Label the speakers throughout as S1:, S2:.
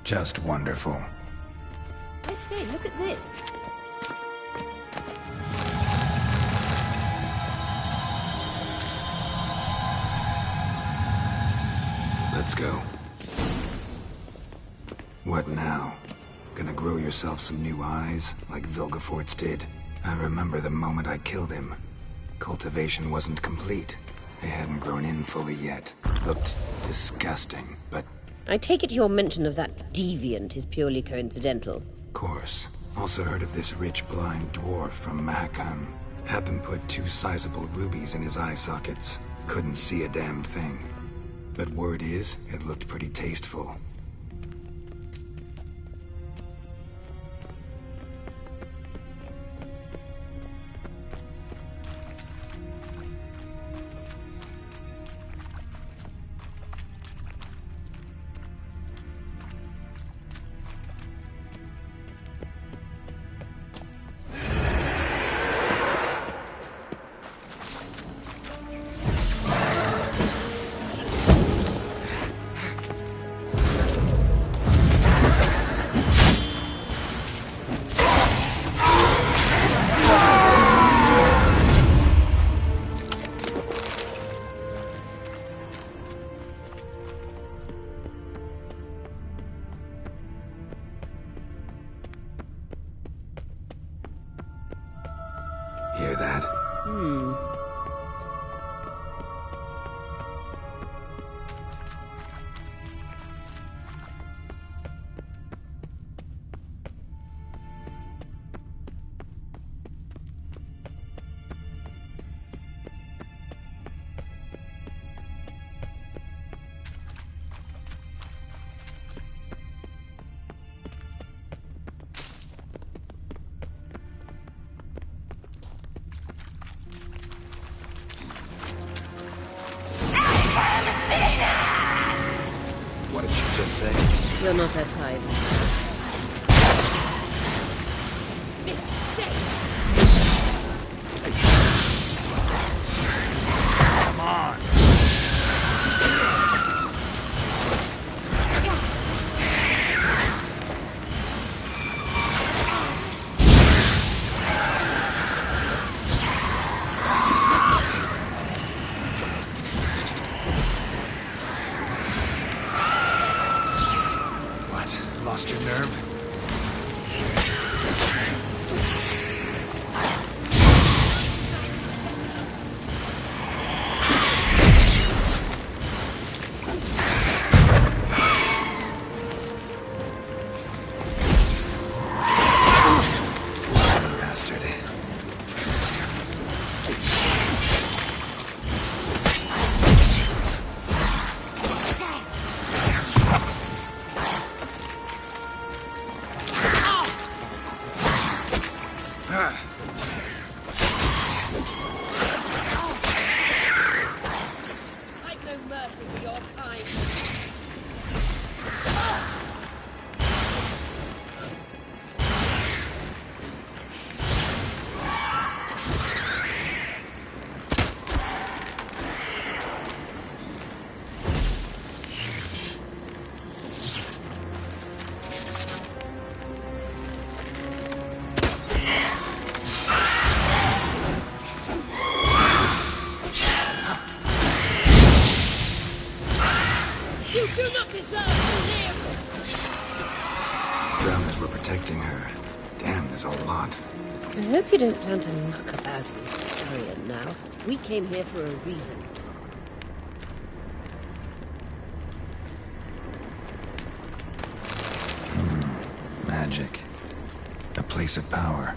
S1: Just wonderful.
S2: I say, look at this.
S1: Let's go. What now? Gonna grow yourself some new eyes, like Vilgefortz did? I remember the moment I killed him. Cultivation wasn't complete. They hadn't grown in fully yet. Looked disgusting, but...
S2: I take it your mention of that deviant is purely coincidental.
S1: Course. Also heard of this rich blind dwarf from Mahakam. Had them put 2 sizable rubies in his eye sockets. Couldn't see a damn thing. But word is, it looked pretty tasteful. Hear that? What did she just say?
S2: You're not her type.
S1: Come on! Lost your nerve? Bastard.
S2: I've no mercy for your kind. You do not deserve to live!
S1: Drowners were protecting her. Damn, there's a lot.
S2: I hope you don't plan to muck about in this area now. We came here for a reason.
S1: Magic. A place of power.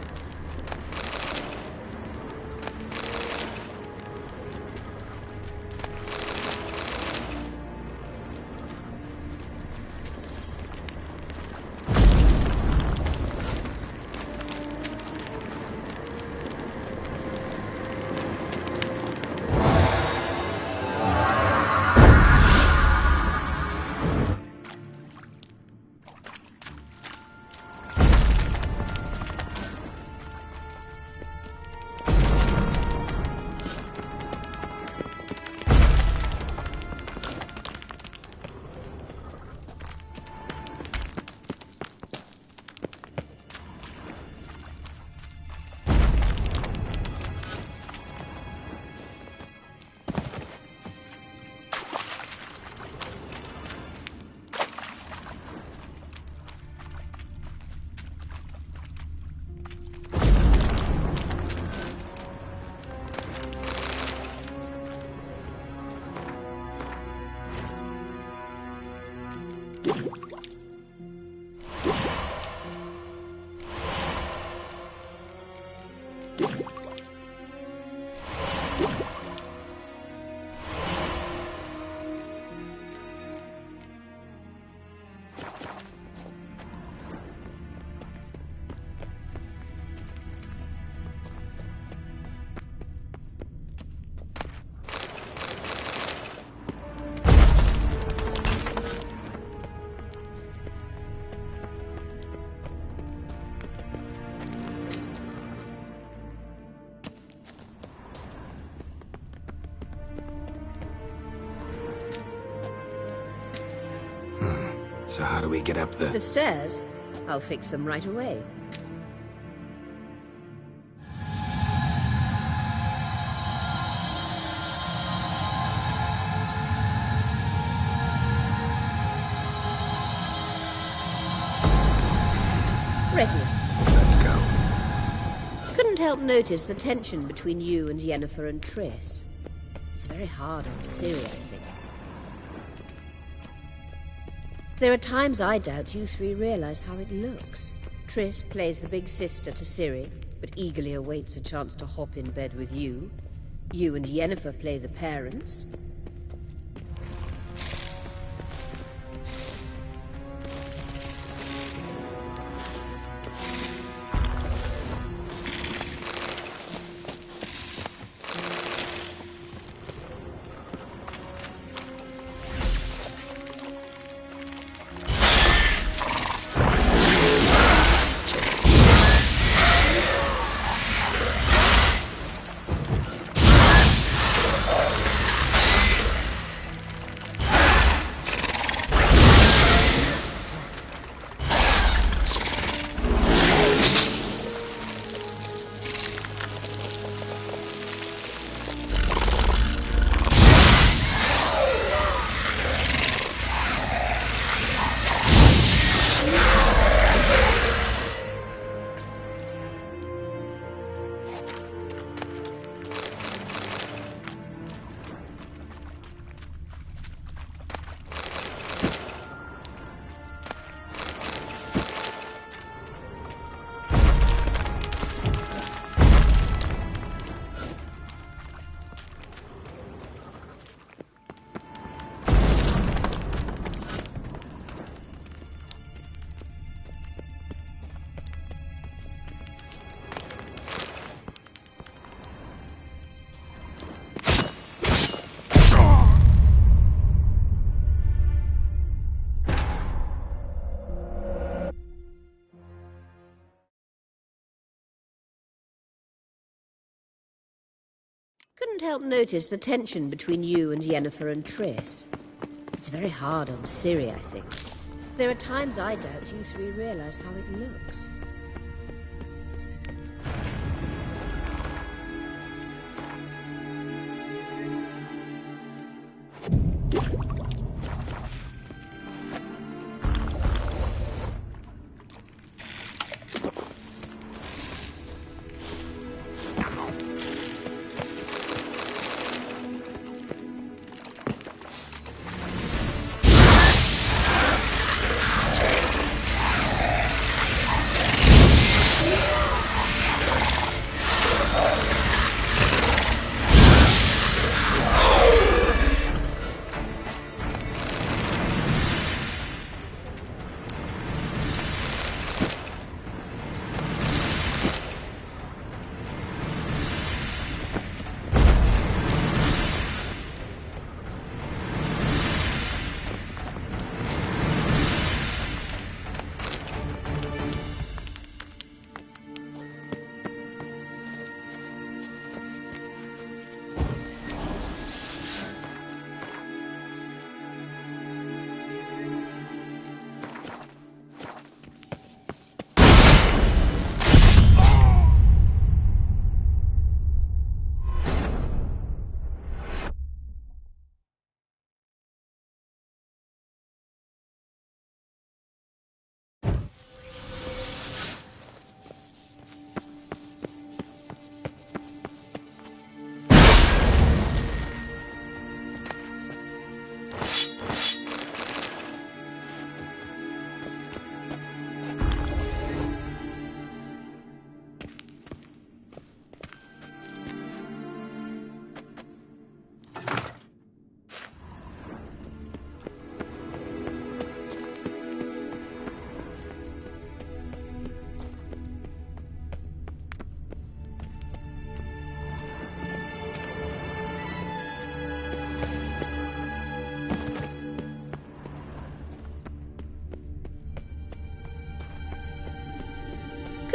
S1: So how do we get up
S2: The stairs? I'll fix them right away. Ready.
S1: Let's go.
S2: Couldn't help notice the tension between you and Yennefer and Triss. It's very hard on Ciri, I think. There are times I doubt you three realize how it looks. Triss plays the big sister to Ciri, but eagerly awaits a chance to hop in bed with you. You and Yennefer play the parents. Couldn't help notice the tension between you and Yennefer and Triss. It's very hard on Ciri, I think. There are times I doubt you three realize how it looks.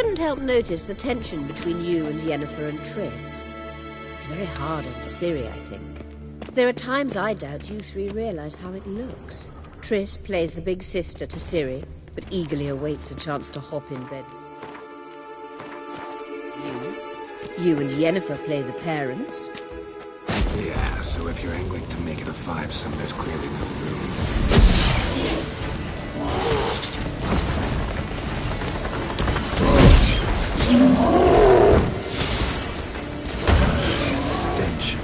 S2: couldn't help notice the tension between you and Yennefer and Triss. It's very hard on Ciri, I think. There are times I doubt you three realize how it looks. Triss plays the big sister to Ciri, but eagerly awaits a chance to hop in bed. You and Yennefer play the parents.
S1: Yeah, so if you're angling to make it a five-some, there's clearly no room. Stench.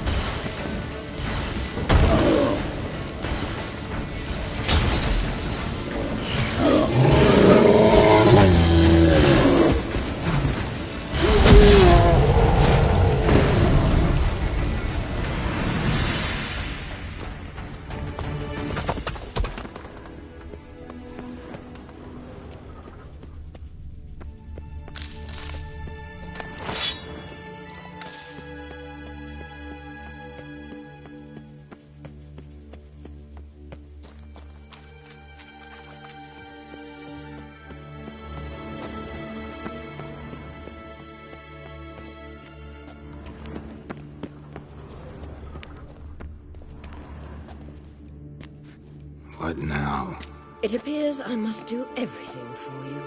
S1: What now?
S2: It appears I must do everything for you.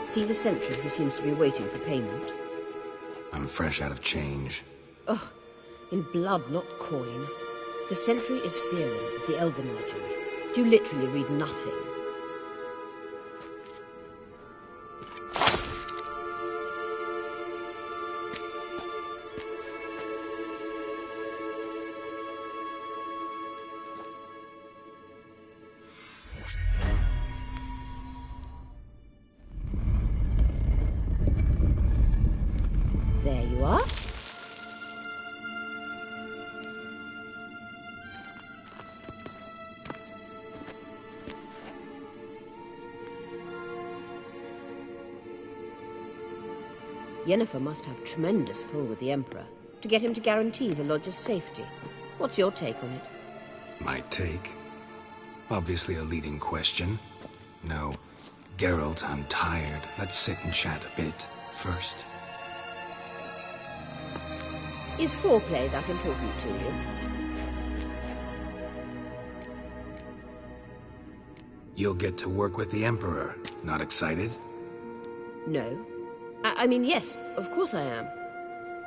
S2: See the sentry who seems to be waiting for payment?
S1: I'm fresh out of change.
S2: Ugh, in blood, not coin. The sentry is Fearin of the Elven Legend. You literally read nothing. There you are. Yennefer must have tremendous pull with the Emperor to get him to guarantee the Lodge's safety. What's your take on it?
S1: My take? Obviously a leading question. No. Geralt, I'm tired. Let's sit and chat a bit first.
S2: Is foreplay that important to you?
S1: You'll get to work with the Emperor. Not excited?
S2: No. I mean, yes, of course I am.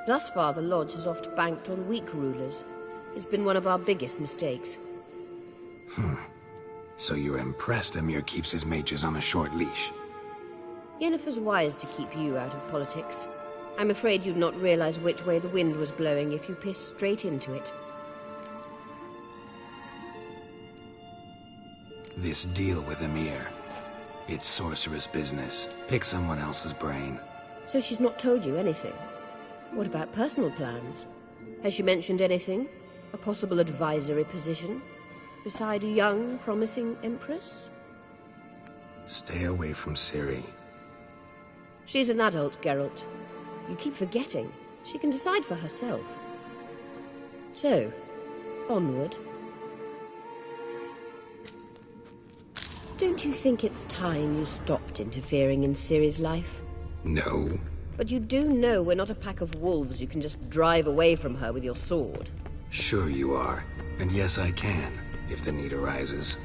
S2: Thus far, the Lodge has oft banked on weak rulers. It's been one of our biggest mistakes.
S1: So you're impressed Emir keeps his mages on a short leash?
S2: Yennefer's wise to keep you out of politics. I'm afraid you'd not realize which way the wind was blowing if you pissed straight into it.
S1: This deal with Emir. It's sorceress business. Pick someone else's brain.
S2: So she's not told you anything? What about personal plans? Has she mentioned anything? A possible advisory position? Beside a young, promising empress?
S1: Stay away from Ciri.
S2: She's an adult, Geralt. You keep forgetting. She can decide for herself. So, onward. Don't you think it's time you stopped interfering in Ciri's life?
S1: No.
S2: But you do know we're not a pack of wolves you can just drive away from her with your sword.
S1: Sure you are. And yes, I can, if the need arises.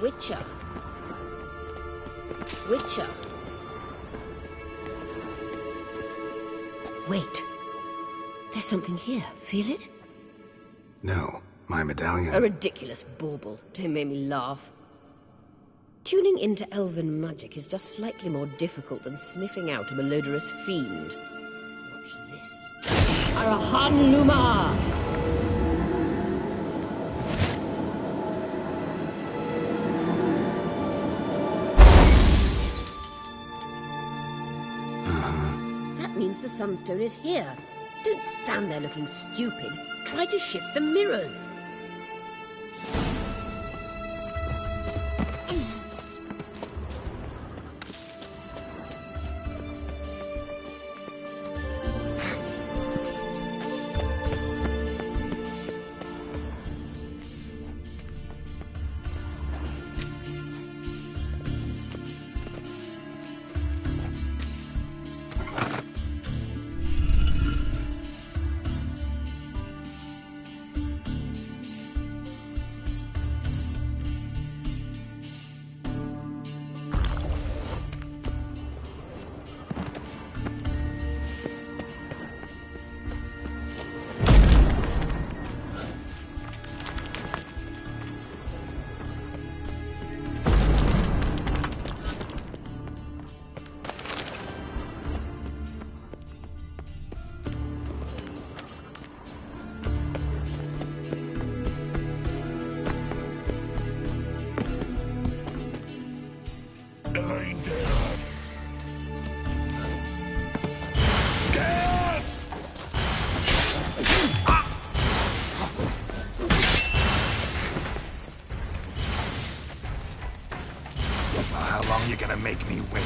S2: Witcher. Witcher. Wait. There's something here. Feel it?
S1: No, my medallion.
S2: A ridiculous bauble. Don't make me laugh. Tuning into elven magic is just slightly more difficult than sniffing out a malodorous fiend. Watch this. Arahan Luma! That means the Sunstone is here. Don't stand there looking stupid. Try to shift the mirrors.
S1: How long you gonna make me wait?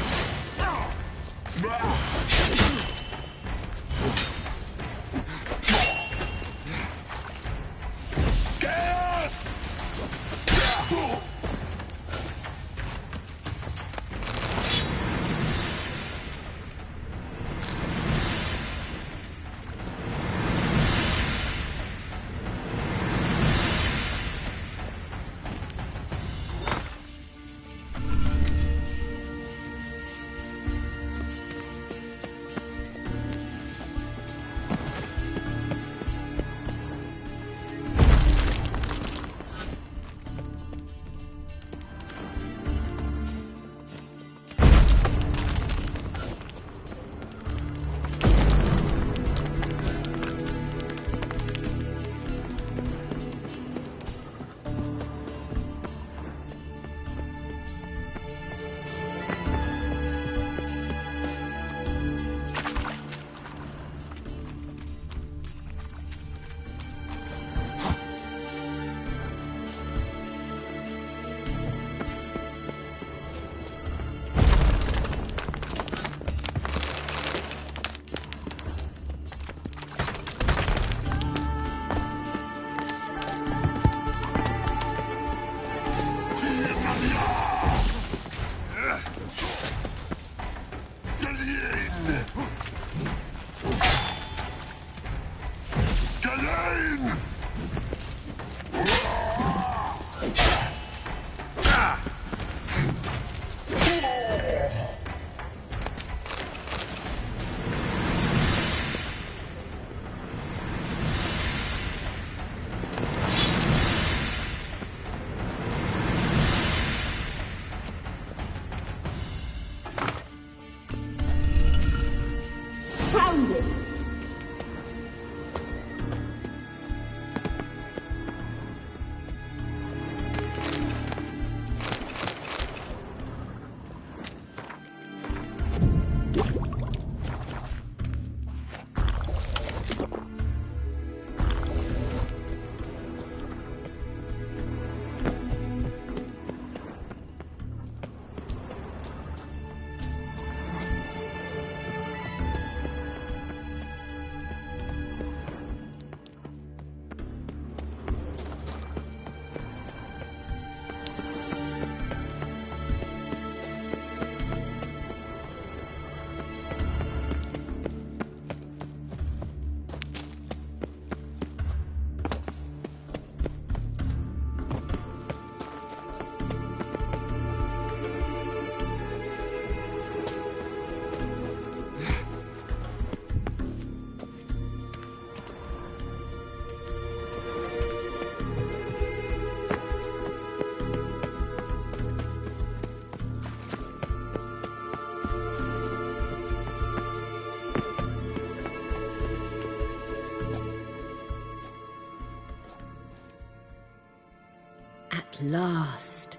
S2: last.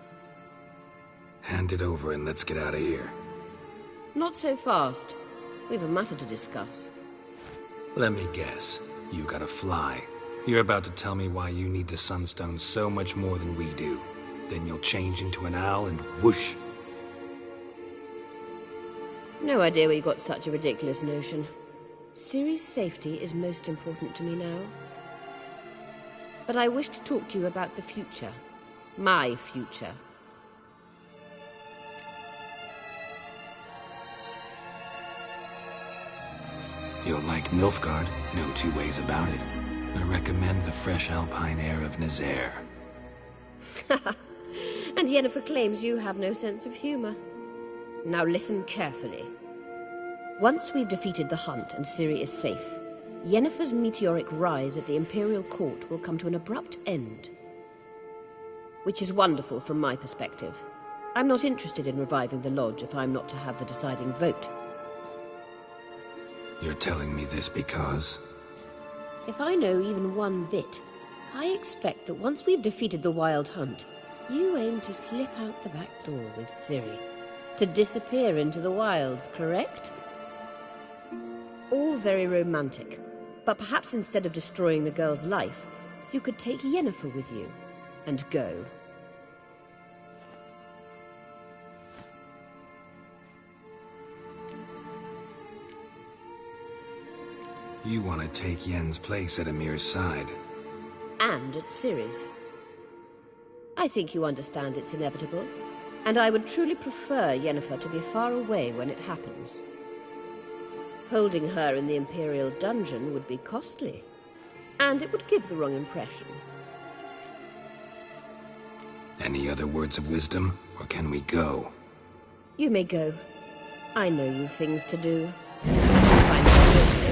S1: Hand it over and let's get out of here.
S2: Not so fast. We've a matter to discuss.
S1: Let me guess. You gotta fly. You're about to tell me why you need the Sunstone so much more than we do. Then you'll change into an owl and whoosh.
S2: No idea where you got such a ridiculous notion. Ciri's safety is most important to me now. But I wish to talk to you about the future. My future.
S1: You'll like Nilfgaard, no two ways about it. I recommend the fresh alpine air of Nazaire.
S2: And Yennefer claims you have no sense of humor. Now listen carefully. Once we've defeated the Hunt and Ciri is safe, Yennefer's meteoric rise at the Imperial Court will come to an abrupt end. Which is wonderful from my perspective. I'm not interested in reviving the Lodge if I'm not to have the deciding vote.
S1: You're telling me this because...
S2: If I know even one bit, I expect that once we've defeated the Wild Hunt, you aim to slip out the back door with Ciri. To disappear into the wilds, correct? All very romantic. But perhaps instead of destroying the girl's life, you could take Yennefer with you and go.
S1: You want to take Yen's place at Emir's side.
S2: And at Ciri's. I think you understand it's inevitable, and I would truly prefer Yennefer to be far away when it happens. Holding her in the Imperial dungeon would be costly, and it would give the wrong impression.
S1: Any other words of wisdom, or can we go?
S2: You may go. I know you've things to do. Find some way.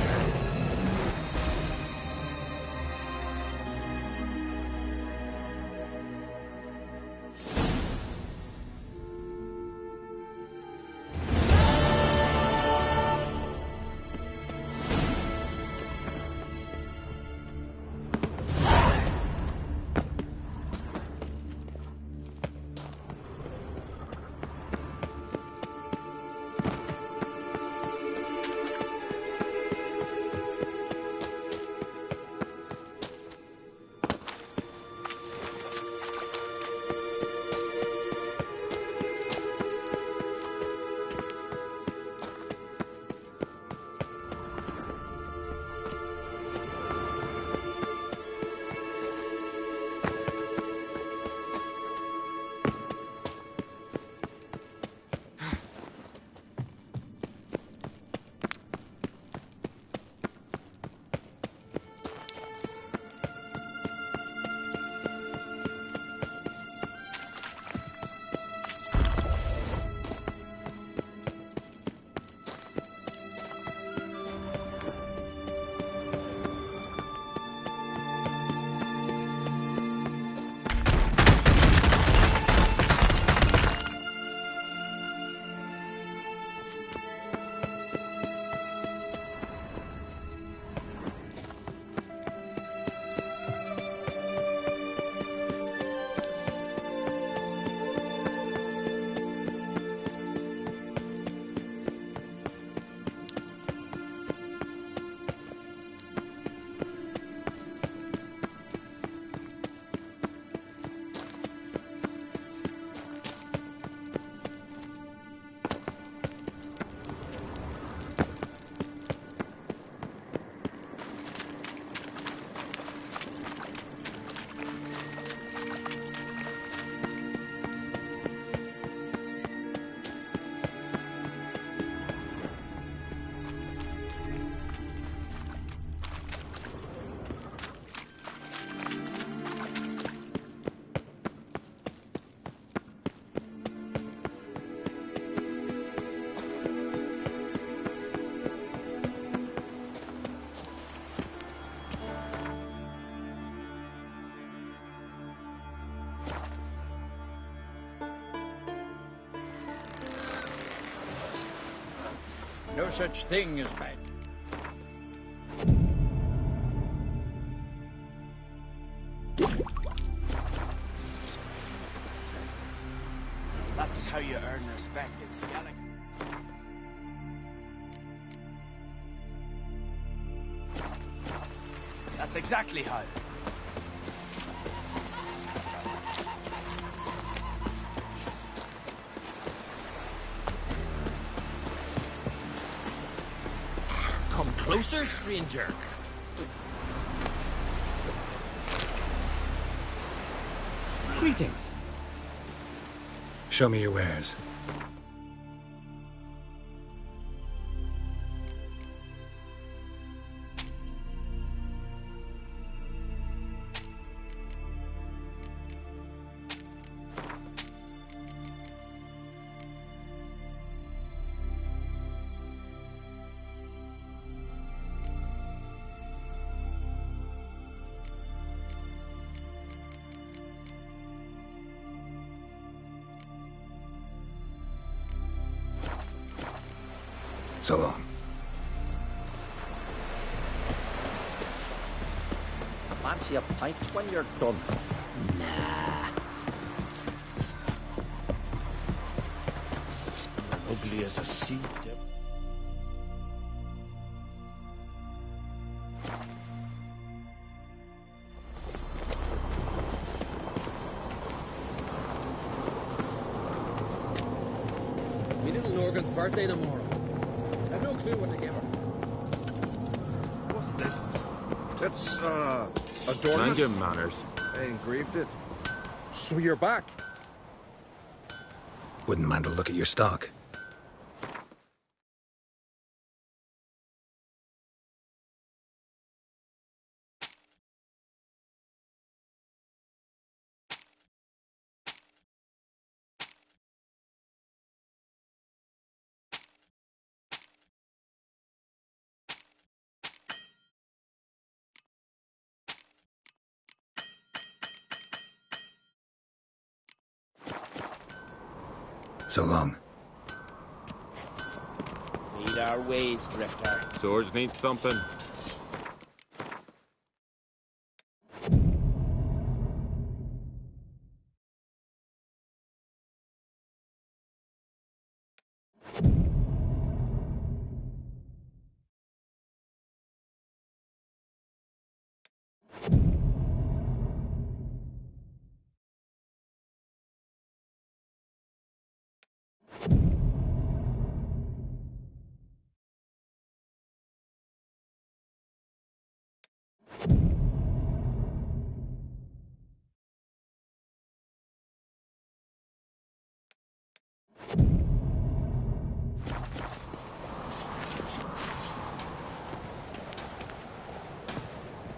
S3: No such thing as magic.
S4: That's how you earn respect in Skellig. That's exactly how.
S5: Come closer, stranger. Greetings.
S1: Show me your wares. So long.
S5: Fancy a pint when you're done? Nah.
S4: Ugly as a sea dip.
S5: Me little Norgan's birthday tomorrow. I've no clue what to give her.
S6: What's this? It's, adornment?
S7: Mind your manners.
S6: I engraved it. So you're back?
S1: Wouldn't mind a look at your stock. So long.
S4: Lead our ways, Drifter.
S7: Swords need thumping.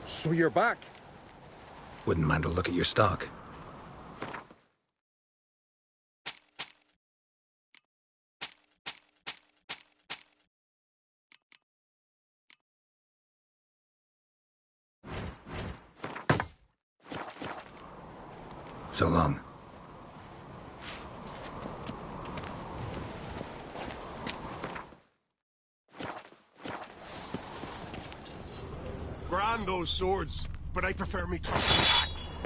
S6: So you're back?
S1: Wouldn't mind a look at your stock. So long.
S6: Grand those swords, but I prefer me trusty axe.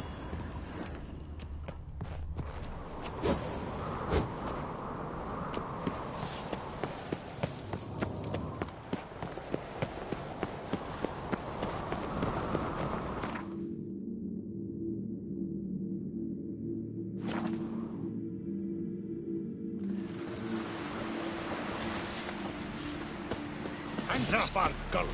S4: Hands off our gulls.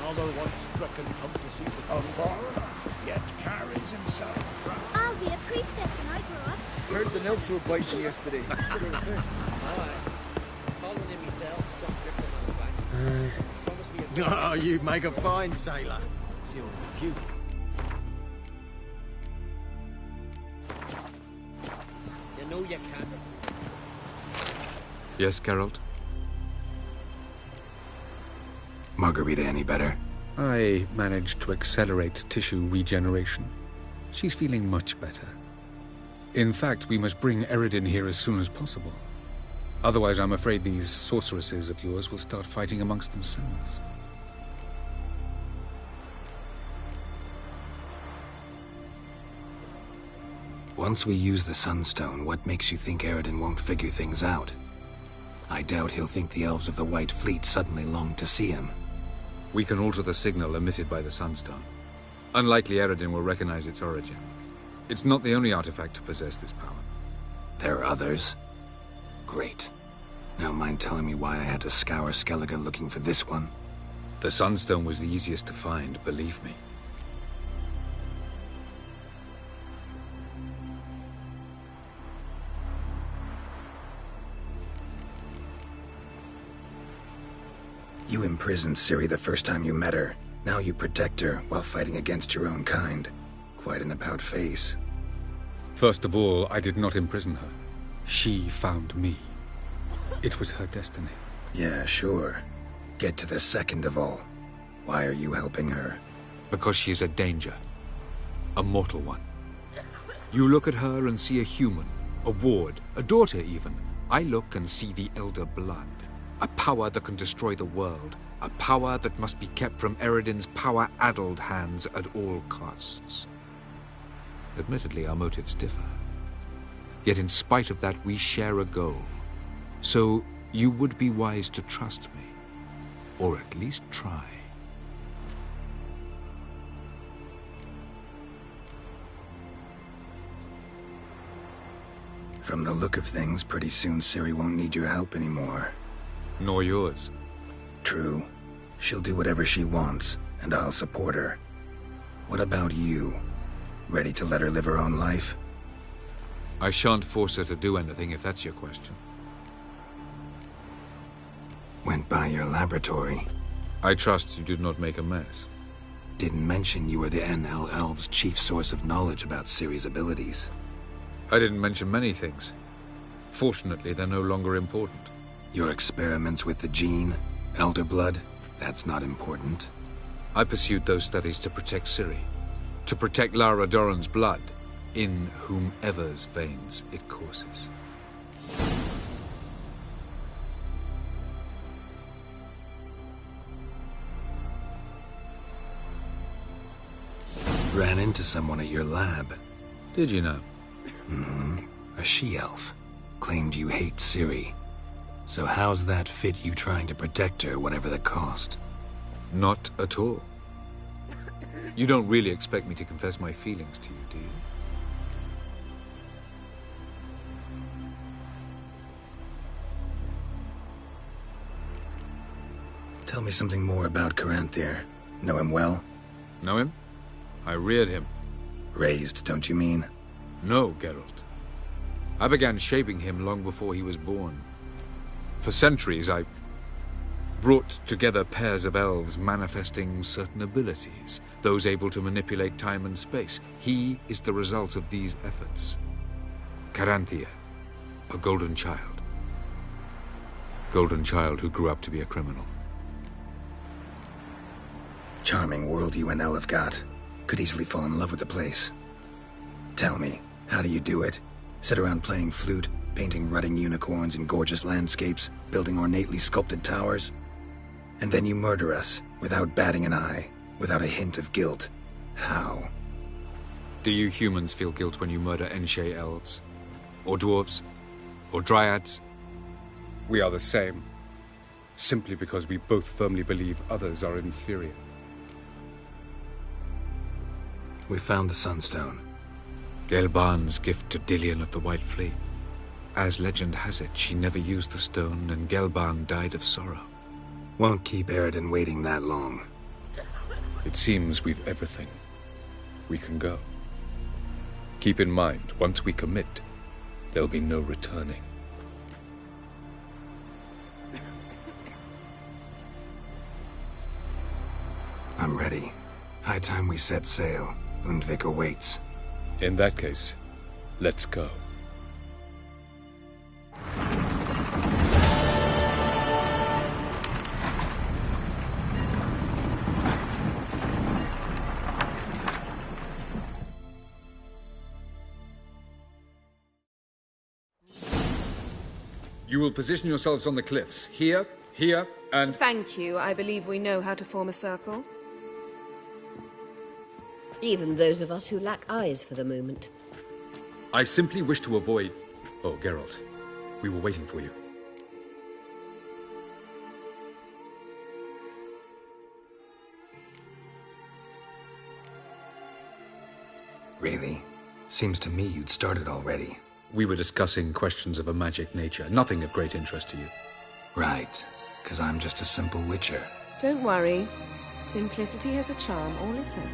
S4: Another one stricken come to see the foreigner, yet carries himself proud.
S8: I'll be a priestess when I grow up.
S6: Heard the nymphs were biting yesterday.
S5: Calling in myself, got drifting on the bank. Promise me a
S4: Oh, you make a fine sailor. It's your repute.
S5: You know you can't.
S7: Yes, Geralt?
S1: Margarita any better?
S9: I managed to accelerate tissue regeneration. She's feeling much better. In fact, we must bring Eredin here as soon as possible. Otherwise, I'm afraid these sorceresses of yours will start fighting amongst themselves.
S1: Once we use the Sunstone, what makes you think Eredin won't figure things out? I doubt he'll think the elves of the White Fleet suddenly long to see him.
S9: We can alter the signal emitted by the Sunstone. Unlikely Eredin will recognize its origin. It's not the only artifact to possess this power.
S1: There are others? Great. Now mind telling me why I had to scour Skellige looking for this one?
S9: The Sunstone was the easiest to find, believe me.
S1: You imprisoned Ciri the first time you met her. Now you protect her while fighting against your own kind. Quite an about-face.
S9: First of all, I did not imprison her. She found me. It was her destiny.
S1: Yeah, sure. Get to the second of all. Why are you helping her?
S9: Because she is a danger. A mortal one. You look at her and see a human, a ward, a daughter even. I look and see the Elder Blood. A power that can destroy the world. A power that must be kept from Eredin's power-addled hands at all costs. Admittedly, our motives differ. Yet in spite of that, we share a goal. So, you would be wise to trust me. Or at least try.
S1: From the look of things, pretty soon Ciri won't need your help anymore.
S9: Nor yours.
S1: True. She'll do whatever she wants, and I'll support her. What about you? Ready to let her live her own life?
S9: I shan't force her to do anything, if that's your question.
S1: Went by your laboratory.
S9: I trust you did not make a mess.
S1: Didn't mention you were the NL Elves' chief source of knowledge about Ciri's abilities.
S9: I didn't mention many things. Fortunately, they're no longer important.
S1: Your experiments with the gene, Elder Blood, that's not important.
S9: I pursued those studies to protect Ciri. To protect Lara Dorren's blood, in whomever's veins it courses.
S1: Ran into someone at your lab.
S9: Did you know?
S1: A she-elf. Claimed you hate Ciri. So how's that fit you trying to protect her, whatever the cost?
S9: Not at all. You don't really expect me to confess my feelings to you, do you?
S1: Tell me something more about Caranthir. Know him well?
S9: Know him? I reared him.
S1: Raised, don't you mean?
S9: No, Geralt. I began shaping him long before he was born. For centuries, I brought together pairs of elves manifesting certain abilities, those able to manipulate time and space. He is the result of these efforts. Caranthir, a golden child. Golden child who grew up to be a criminal.
S1: Charming world you and El have got. Could easily fall in love with the place. Tell me, how do you do it? Sit around playing flute, painting rutting unicorns in gorgeous landscapes, building ornately sculpted towers? And then you murder us, without batting an eye, without a hint of guilt. How?
S9: Do you humans feel guilt when you murder Enshe elves? Or dwarves? Or dryads? We are the same. Simply because we both firmly believe others are inferior.
S1: We found the Sunstone.
S9: Gelban's gift to Dillion of the White Fleet. As legend has it, she never used the stone, and Gelban died of sorrow.
S1: Won't keep Eredin waiting that long.
S9: It seems we've everything. We can go. Keep in mind, once we commit, there'll be no returning.
S1: I'm ready. High time we set sail. Undvik awaits.
S9: In that case, let's go. You will position yourselves on the cliffs. Here, here, and...
S10: Thank you. I believe we know how to form a circle.
S2: Even those of us who lack eyes for the moment.
S9: I simply wish to avoid... Oh, Geralt. We were waiting for you.
S1: Really? Seems to me you'd started already.
S9: We were discussing questions of a magic nature, nothing of great interest to you.
S1: Right, because I'm just a simple witcher.
S10: Don't worry. Simplicity has a charm all its own.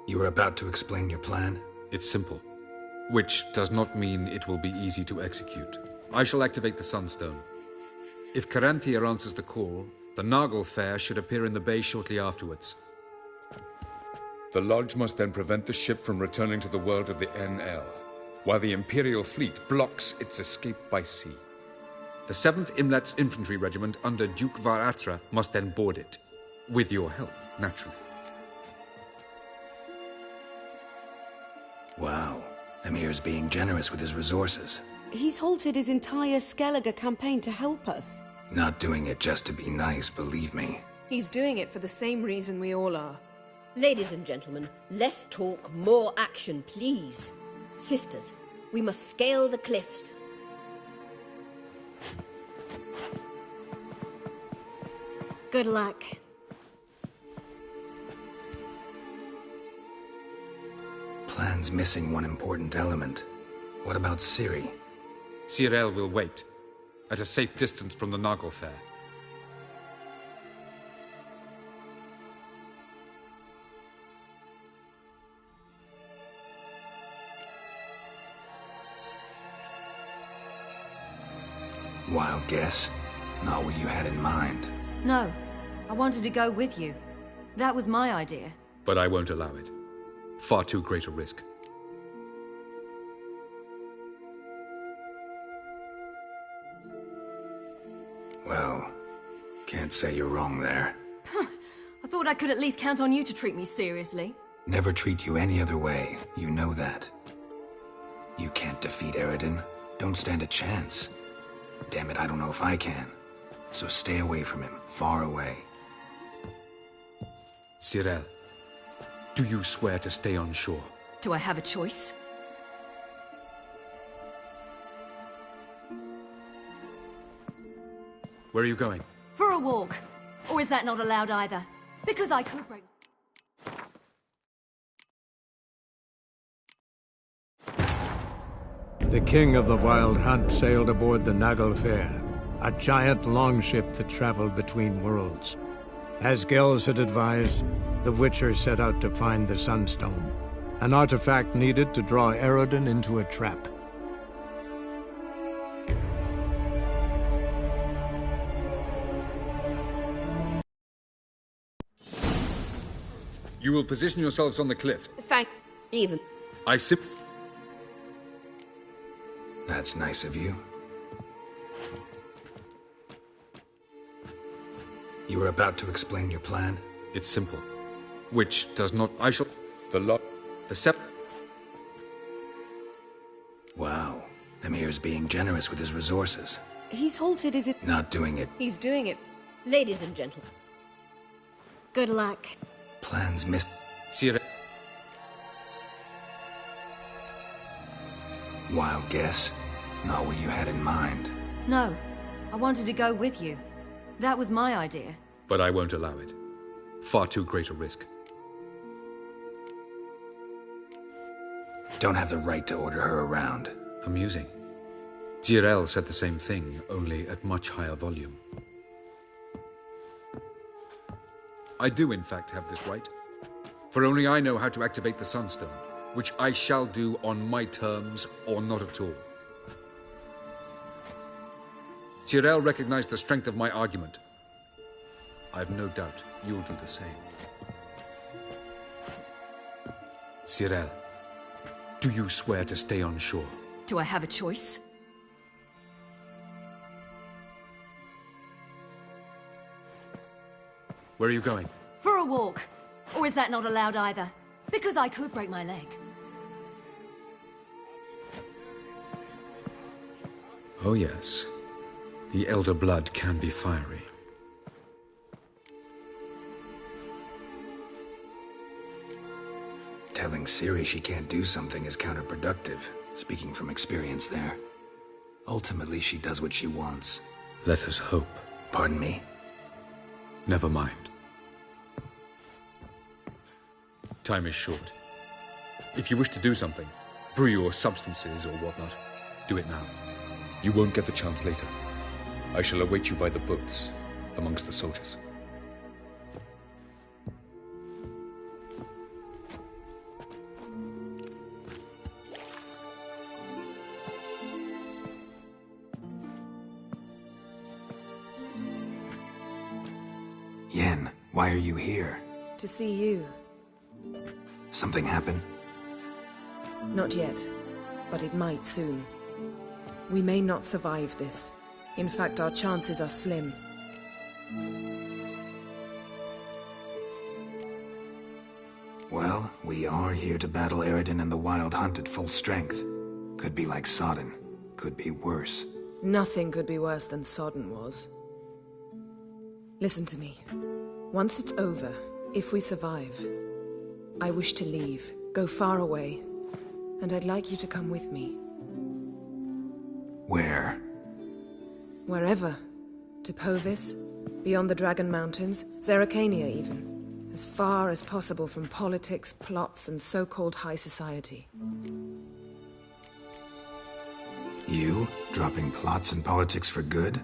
S1: You were about to explain your plan?
S9: It's simple, which does not mean it will be easy to execute. I shall activate the Sunstone. If Caranthir answers the call, the Naglfar should appear in the bay shortly afterwards. The Lodge must then prevent the ship from returning to the world of the NL, while the Imperial fleet blocks its escape by sea. The 7th Imlet's infantry regiment under Duke Varatra must then board it, with your help, naturally.
S1: Wow, Emir's being generous with his resources.
S11: He's halted his entire Skellige campaign to help us.
S1: Not doing it just to be nice, believe me.
S10: He's doing it for the same reason we all are.
S2: Ladies and gentlemen, less talk, more action, please. Sisters, we must scale the cliffs.
S11: Good luck.
S1: Plan's missing one important element. What about Ciri?
S9: Cyril will wait, at a safe distance from the Naglfar.
S1: Wild guess? Not what you had in mind.
S11: No, I wanted to go with you. That was my idea.
S9: But I won't allow it. Far too great a risk.
S1: Well, can't say you're wrong there.
S11: I thought I could at least count on you to treat me seriously.
S1: Never treat you any other way, you know that. You can't defeat Eredin. Don't stand a chance. Damn it, I don't know if I can. So stay away from him, far away.
S9: Cyril, do you swear to stay on shore?
S11: Do I have a choice?
S9: Where are you going?
S11: For a walk. Or is that not allowed either? Because I could break...
S12: The king of the Wild Hunt sailed aboard the Naglfar, a giant longship that traveled between worlds. As Gels had advised, the Witcher set out to find the Sunstone, an artifact needed to draw Eredin into a trap.
S9: You will position yourselves on the cliffs.
S10: Thank...
S2: Even...
S9: I sip...
S1: That's nice of you. You were about to explain your plan?
S9: It's simple. Which does not... I shall... The lot... The sep...
S1: Wow. Emir's being generous with his resources.
S11: He's halted his...
S1: Not doing it.
S10: He's doing it.
S2: Ladies and gentlemen.
S11: Good luck.
S1: Plans missed.
S9: Cyril...
S1: Wild guess? Not what you had in mind.
S11: No, I wanted to go with you. That was my idea.
S9: But I won't allow it. Far too great a risk.
S1: Don't have the right to order her around.
S9: Amusing. Cyril said the same thing, only at much higher volume. I do, in fact, have this right. For only I know how to activate the Sunstone, which I shall do on my terms or not at all. Cyril recognized the strength of my argument. I've no doubt you'll do the same. Cyril, do you swear to stay on shore?
S11: Do I have a choice?
S9: Where are you going?
S11: For a walk. Or is that not allowed either? Because I could break my leg.
S9: Oh yes. The Elder Blood can be fiery.
S1: telling Ciri she can't do something is counterproductive, speaking from experience there. Ultimately, she does what she wants.
S9: Let us hope.
S1: Pardon me?
S9: Never mind. Time is short. If you wish to do something, brew your substances or whatnot, do it now. You won't get the chance later. I shall await you by the boats, amongst the soldiers.
S1: Yen, why are you here?
S10: To see you.
S1: Something happen?
S10: Not yet, but it might soon. We may not survive this. In fact, our chances are slim.
S1: Well, we are here to battle Eredin and the Wild Hunt at full strength. Could be like Sodden. Could be worse.
S10: Nothing could be worse than Sodden was. Listen to me. Once it's over, if we survive, I wish to leave, go far away, and I'd like you to come with me.
S1: Where?
S10: Wherever. To Povis, beyond the Dragon Mountains, Zerrikania even. As far as possible from politics, plots, and so-called high society.
S1: You? Dropping plots and politics for good?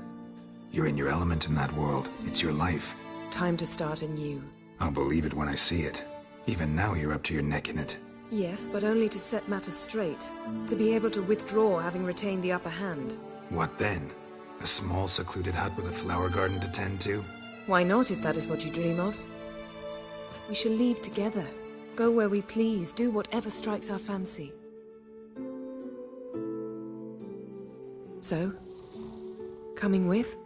S1: You're in your element in that world. It's your life.
S10: Time to start anew.
S1: I'll believe it when I see it. Even now you're up to your neck in it.
S10: Yes, but only to set matters straight. To be able to withdraw having retained the upper hand.
S1: What then? A small secluded hut with a flower garden to tend to?
S10: Why not, if that is what you dream of? We shall leave together. Go where we please, do whatever strikes our fancy. So, coming with?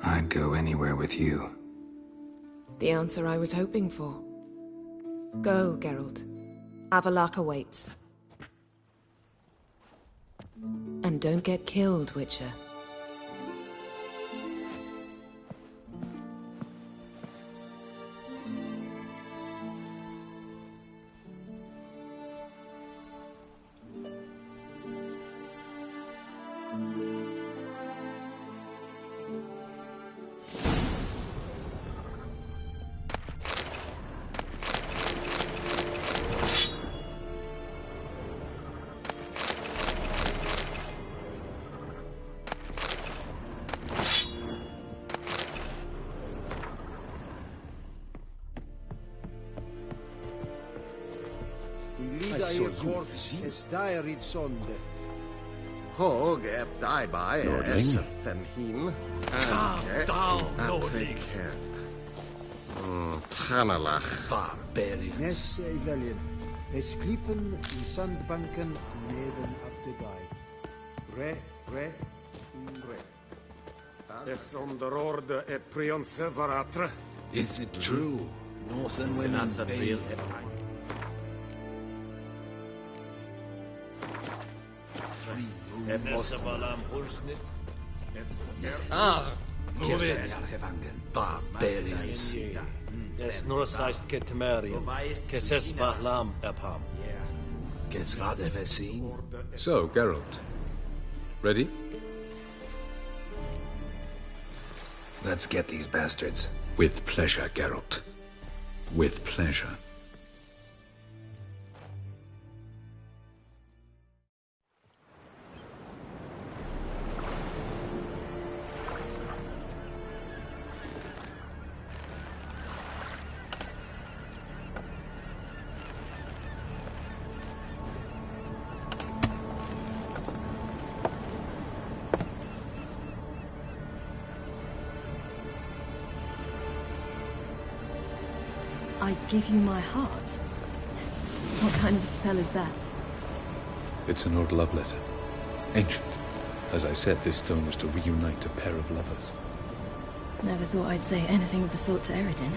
S1: I'd go anywhere with you.
S10: The answer I was hoping for. Go, Geralt. Avallac'h awaits. And don't get killed, Witcher.
S13: Hog ep die by es femhim Tanalach
S14: barbarians. Nes Evelian. Es klippen in sandbanken neden op de baai. Re.
S6: Es onder orde e prionse varatre.
S15: Is it true? Northern women veil. Move it! Barbarians.
S16: Es nur seist Ketmerian. Keses Bahlam Epham.
S15: Gesrade Vesin.
S9: So, Geralt. Ready?
S1: Let's get these bastards.
S9: With pleasure, Geralt. With pleasure.
S11: I give you my heart? What kind of spell is that?
S9: It's an old love letter. Ancient. As I said, this stone was to reunite a pair of lovers.
S11: Never thought I'd say anything of the sort to Eredin.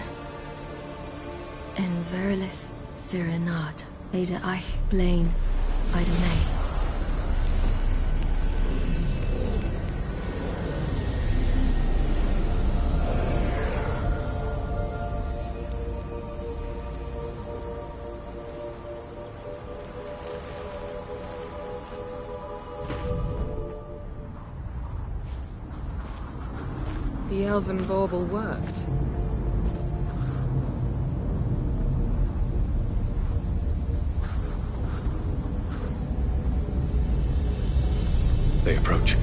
S11: En Verilith, Sirenad, Ada Eich Blaine, Ida May.
S10: The elven bauble worked.
S17: They approach.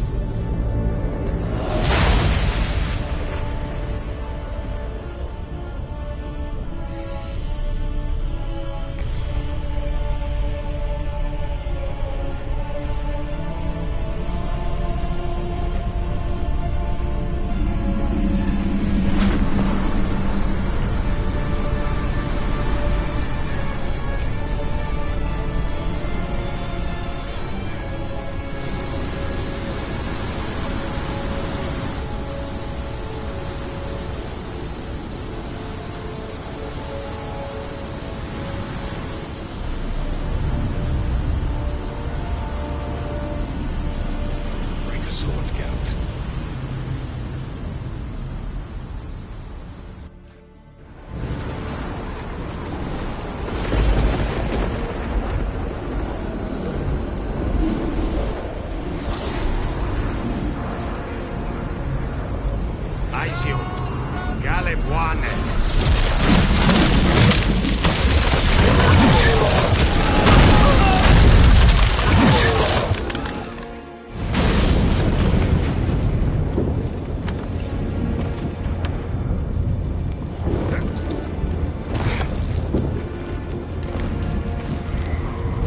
S17: Sword, Count.
S4: Aizio, Galebuane.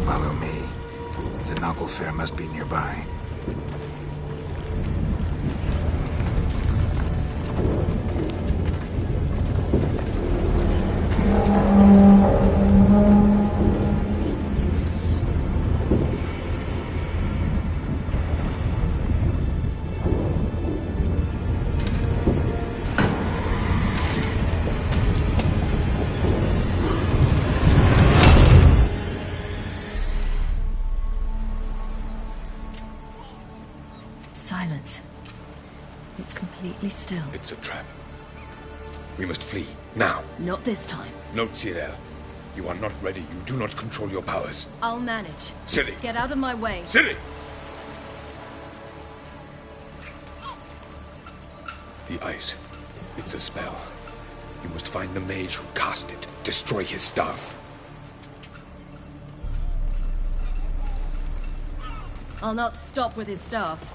S1: Follow me. The Naglfar must be nearby.
S11: Silence. It's completely still.
S17: It's a trap. We must flee, now.
S11: Not this time.
S17: Note, Cyril. You are not ready. You do not control your powers.
S11: I'll manage.
S17: Ciri!
S11: Get out of my way.
S17: Ciri! The ice. It's a spell. You must find the mage who cast it. Destroy his staff.
S11: I'll not stop with his staff.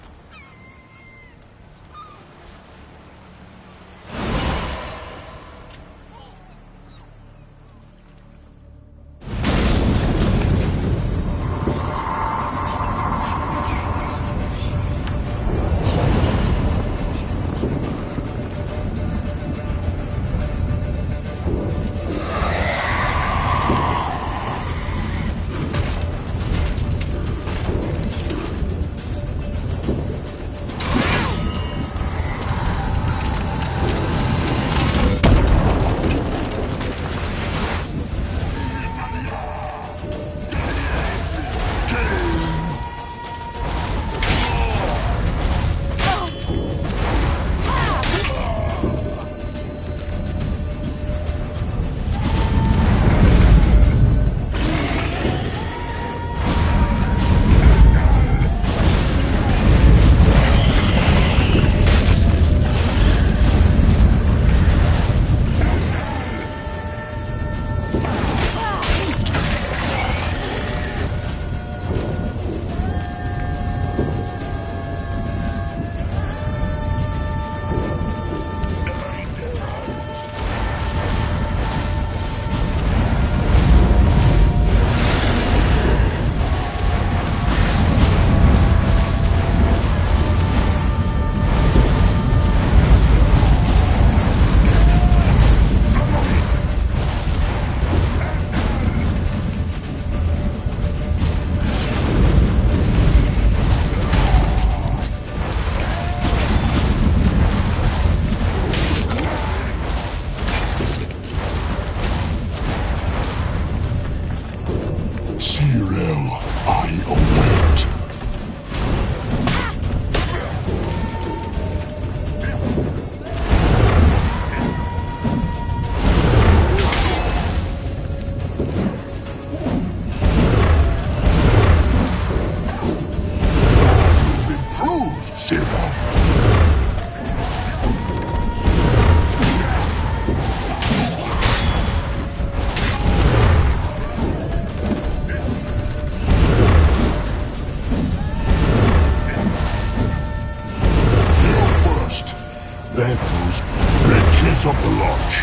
S18: Sirah. Then those bitches of the lodge.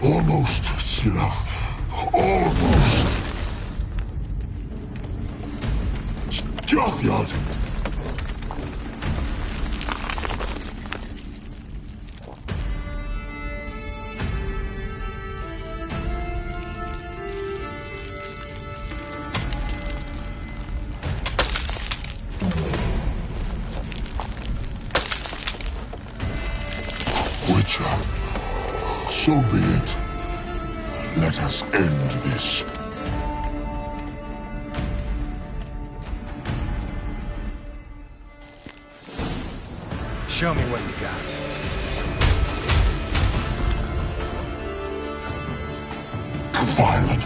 S18: Almost, Sirah. Almost. Strathyard. Witcher. So be it. Let us end this.
S6: Show me what you got.
S18: Violent.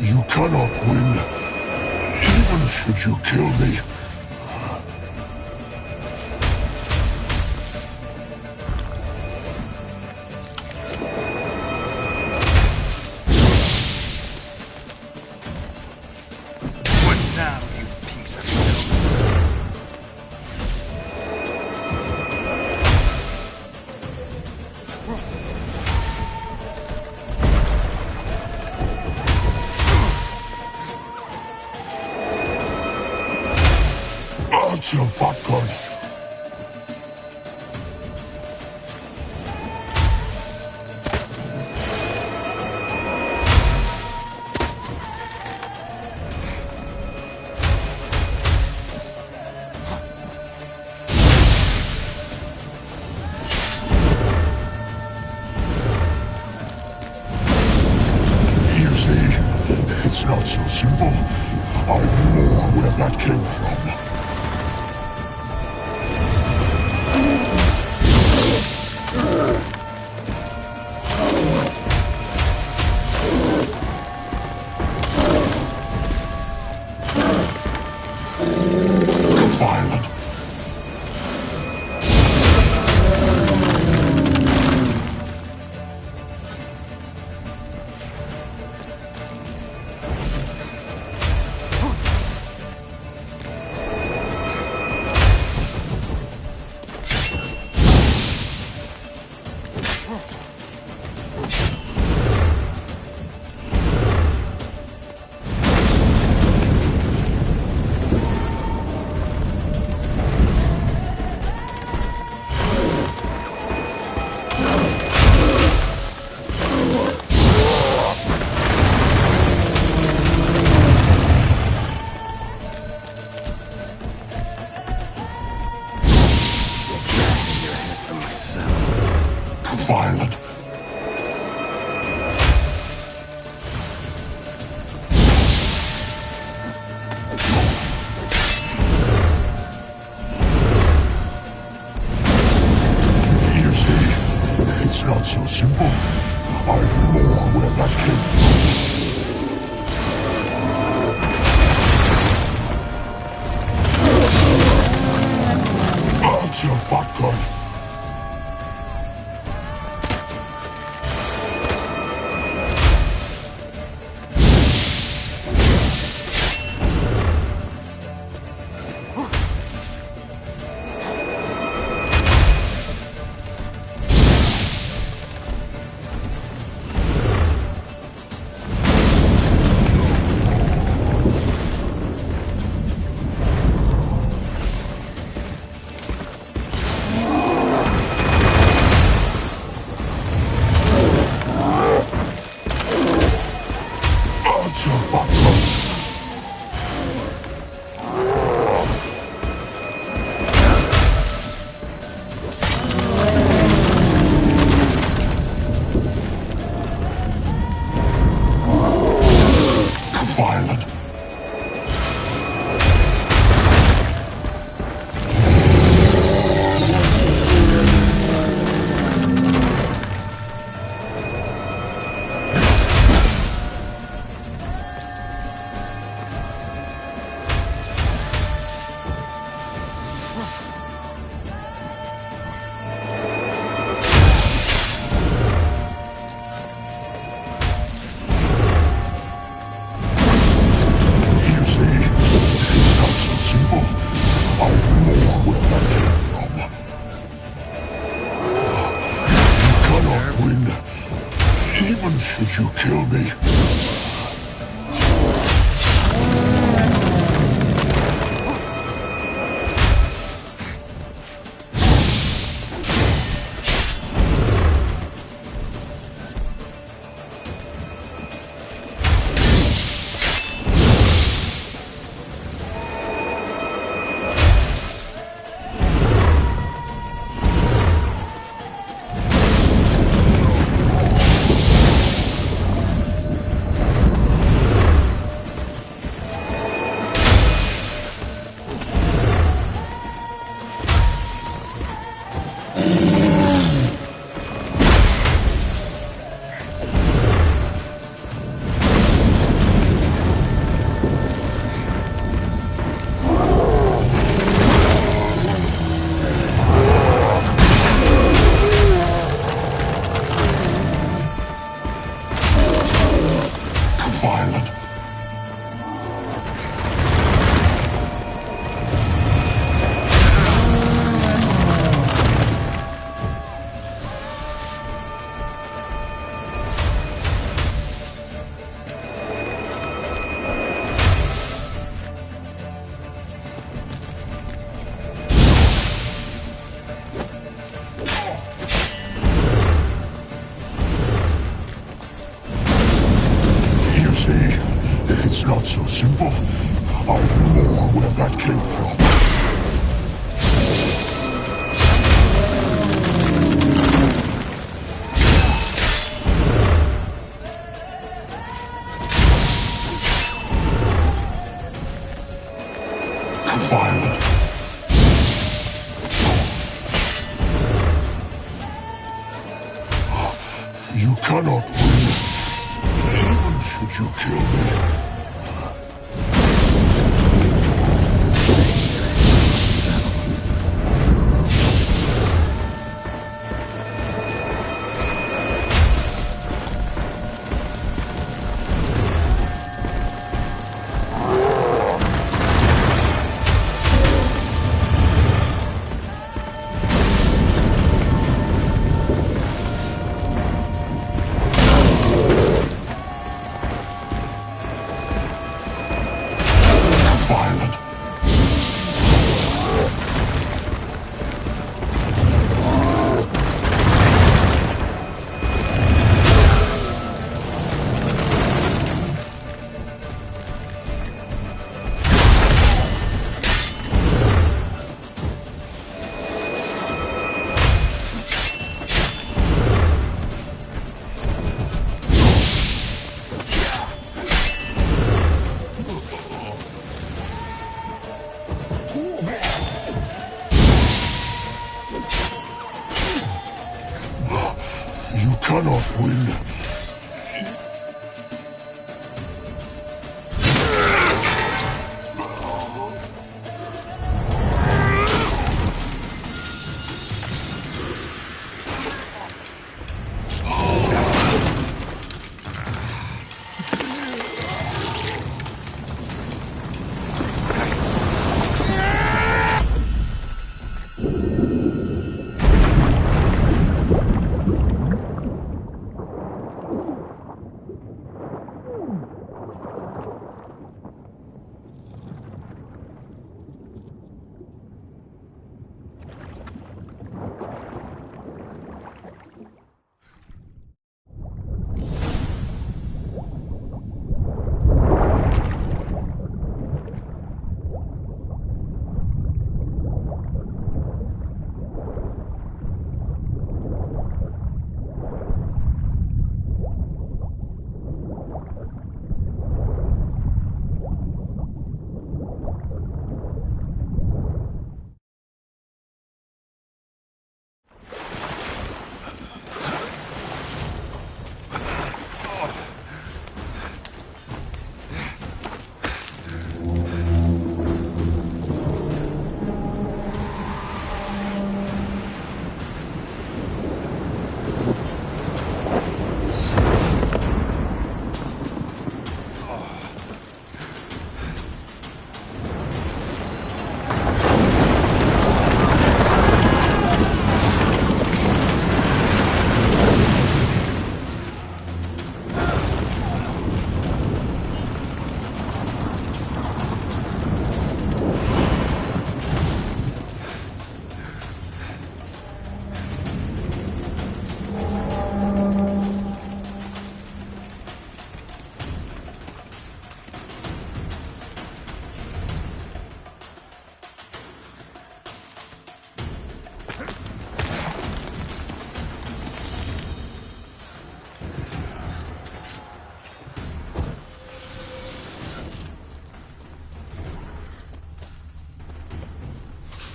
S18: You cannot win, even should you kill me.
S6: What now, you piece of filth?
S18: Answer, Vatgun. You see, it's not so simple. I know where that came from. Violent.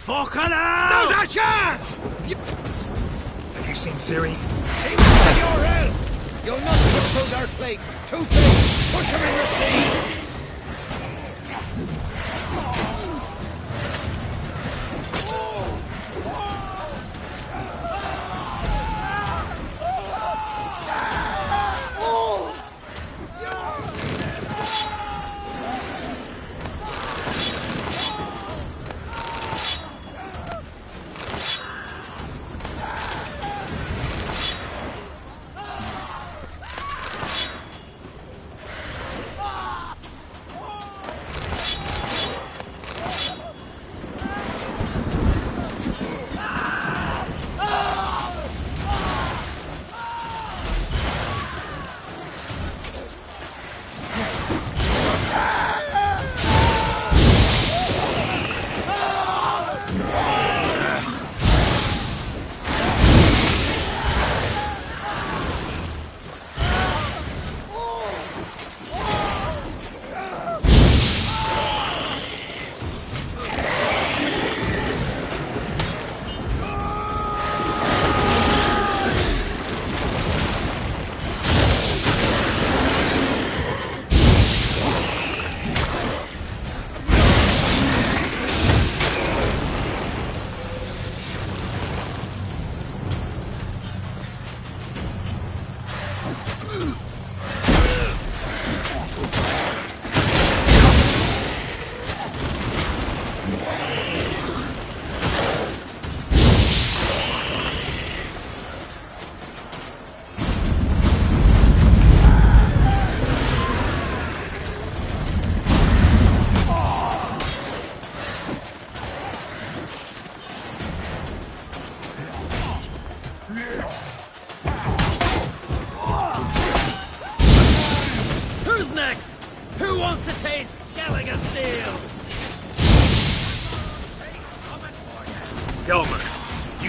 S16: Fucking hell!
S6: Not a chance!
S1: Have you seen Ciri?
S3: Aim at your health! You'll not put through their plate. Too big! Push him in the sea!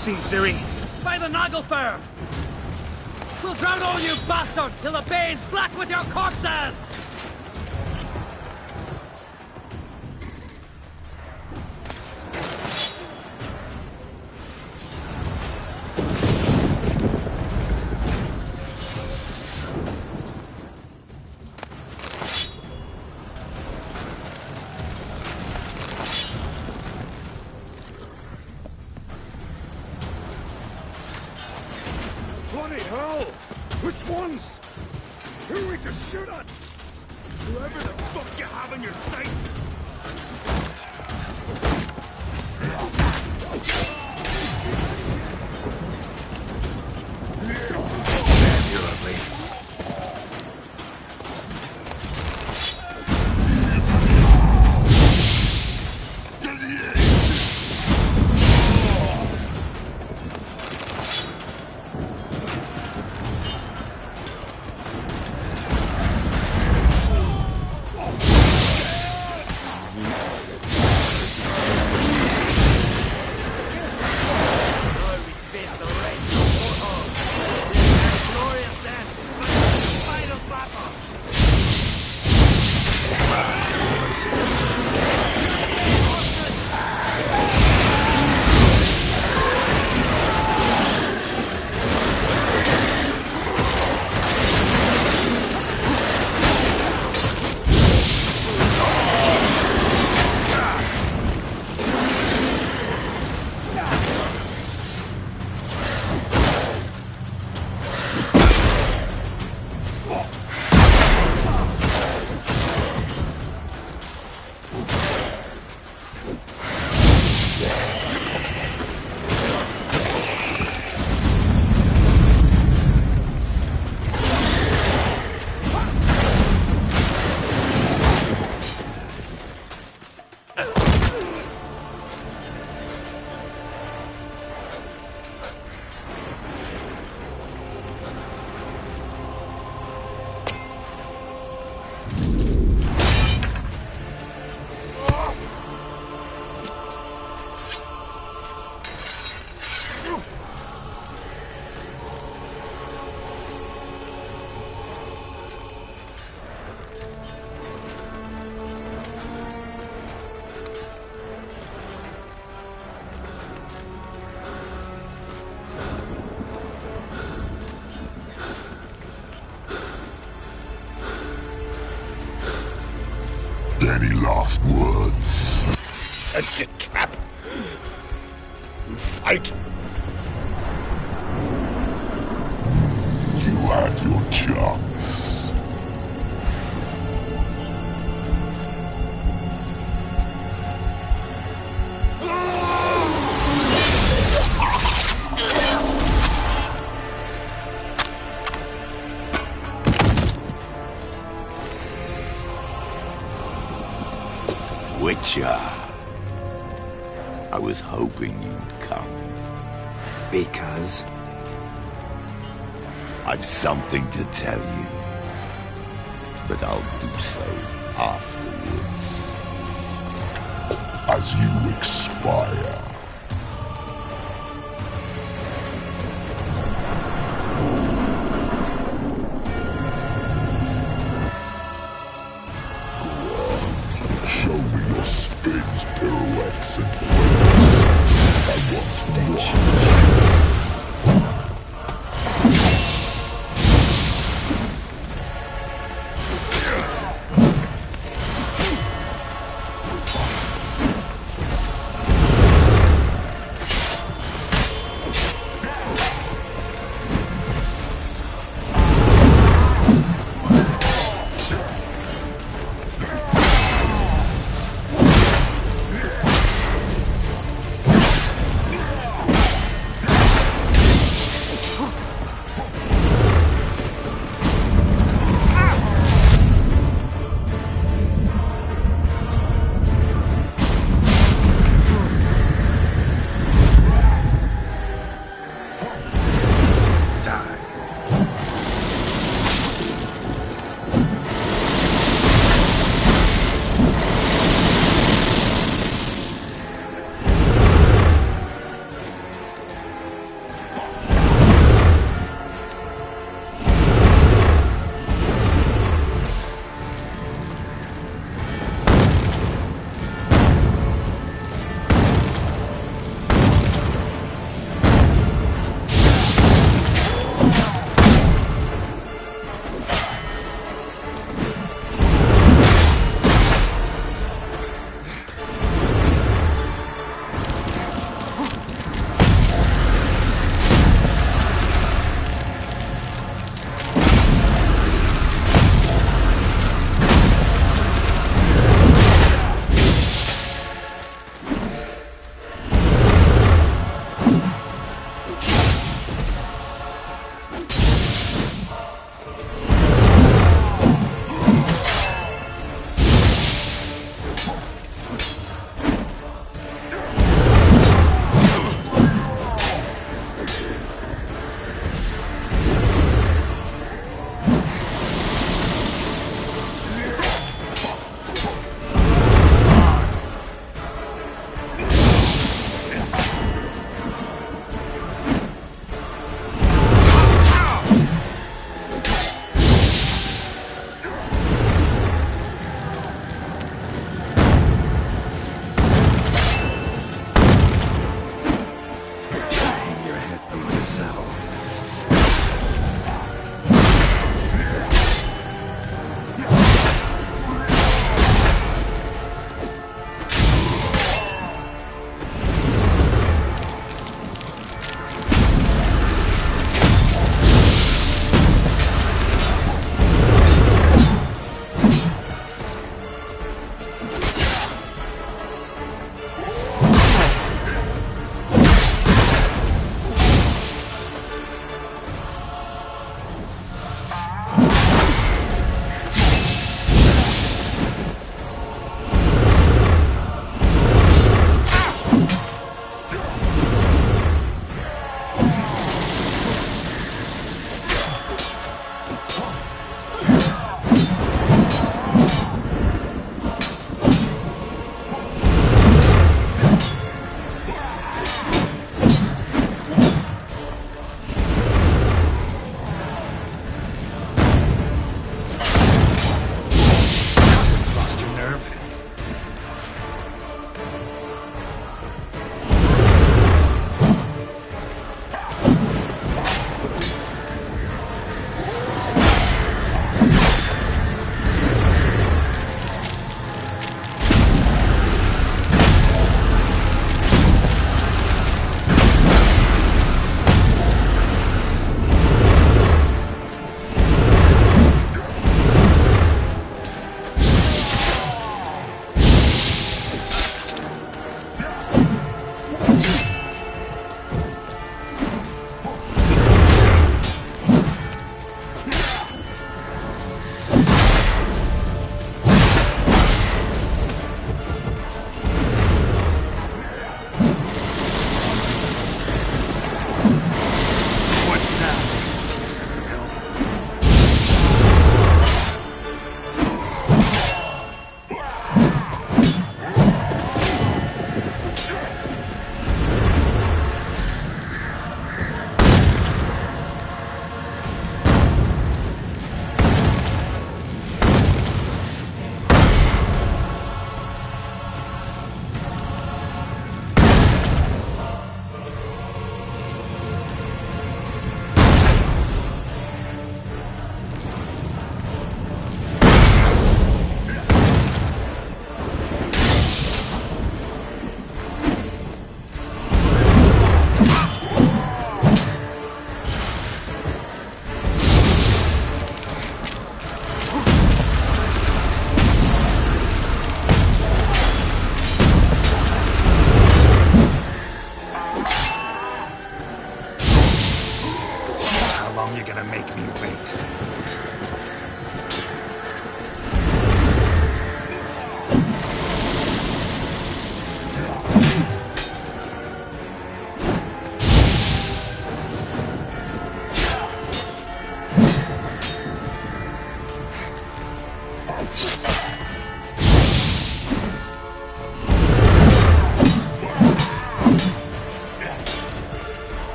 S1: Seen Ciri?
S5: By the Naglfar! We'll drown all you bastards till the bay's black with your corpses!
S6: Bloody hell! Which ones? Who are we to shoot at? Whoever the fuck you have in your sights!
S1: Damn, you're ugly.
S18: Any last words?
S6: Set the trap. Fight.
S18: You had your chance.
S6: Witcher. I was hoping you'd come.
S1: Because?
S6: I've something to tell you. But I'll do so afterwards.
S18: As you expire. Show me your spins, pirouettes, and flips. I want to watch.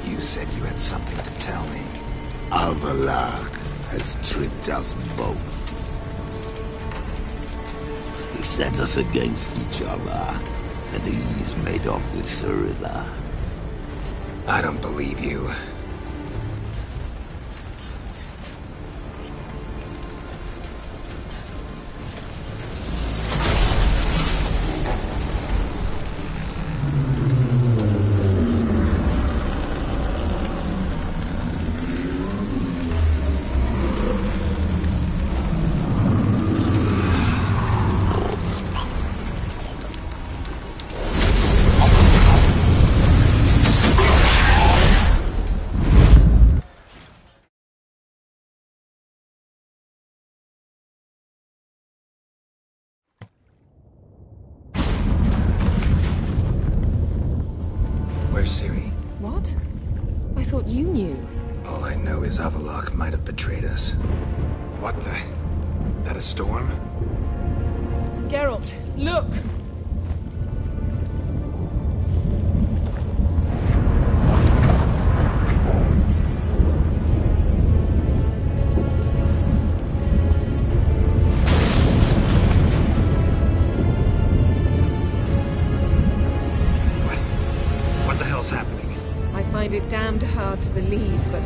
S1: You said you had something to tell me.
S18: Avallac'h has tricked us both. He set us against each other, and he's made off with Cirilla.
S1: I don't believe you. Where's Ciri?
S10: What? I thought you knew.
S1: All I know is Avallac'h might have betrayed us. What the? That a storm?
S10: Geralt, look! I find it damned hard to believe, but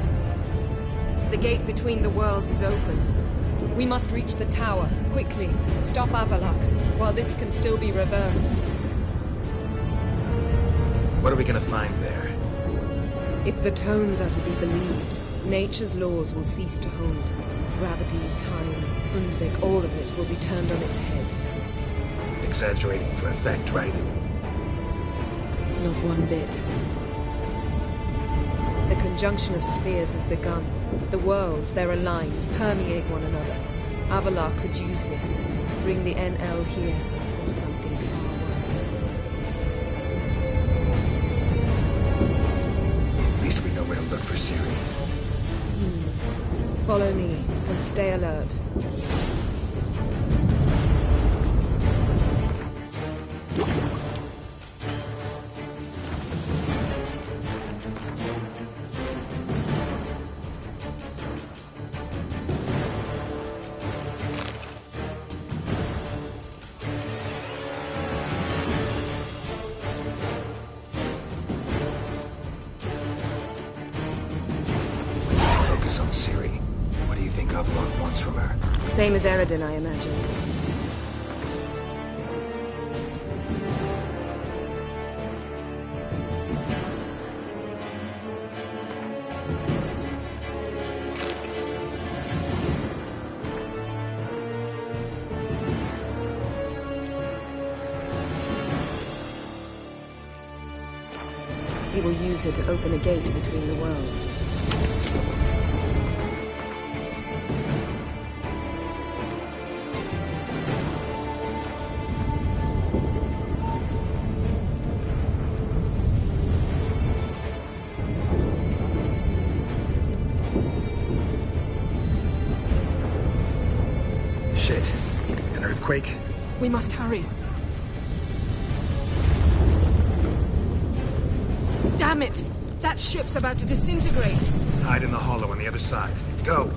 S10: the gate between the worlds is open. We must reach the tower, quickly. Stop Avallac'h, while this can still be reversed.
S1: What are we gonna find there?
S10: If the tomes are to be believed, nature's laws will cease to hold. Gravity, time, Undvik, all of it will be turned on its head.
S1: Exaggerating for effect, right?
S10: Not one bit. The conjunction of spheres has begun. The worlds, they're aligned, permeate one another. Avallac'h could use this. Bring the NL here. something far worse.
S1: At least we know where to look for Ciri.
S10: Follow me, and stay alert.
S1: Focus on Ciri. What do you think Avlok wants from her?
S10: Same as Eredin, I imagine. He will use her to open a gate between the worlds.
S1: Shit. An earthquake?
S10: We must hurry. Damn it! That ship's about to disintegrate.
S1: Hide in the hollow on the other side. Go!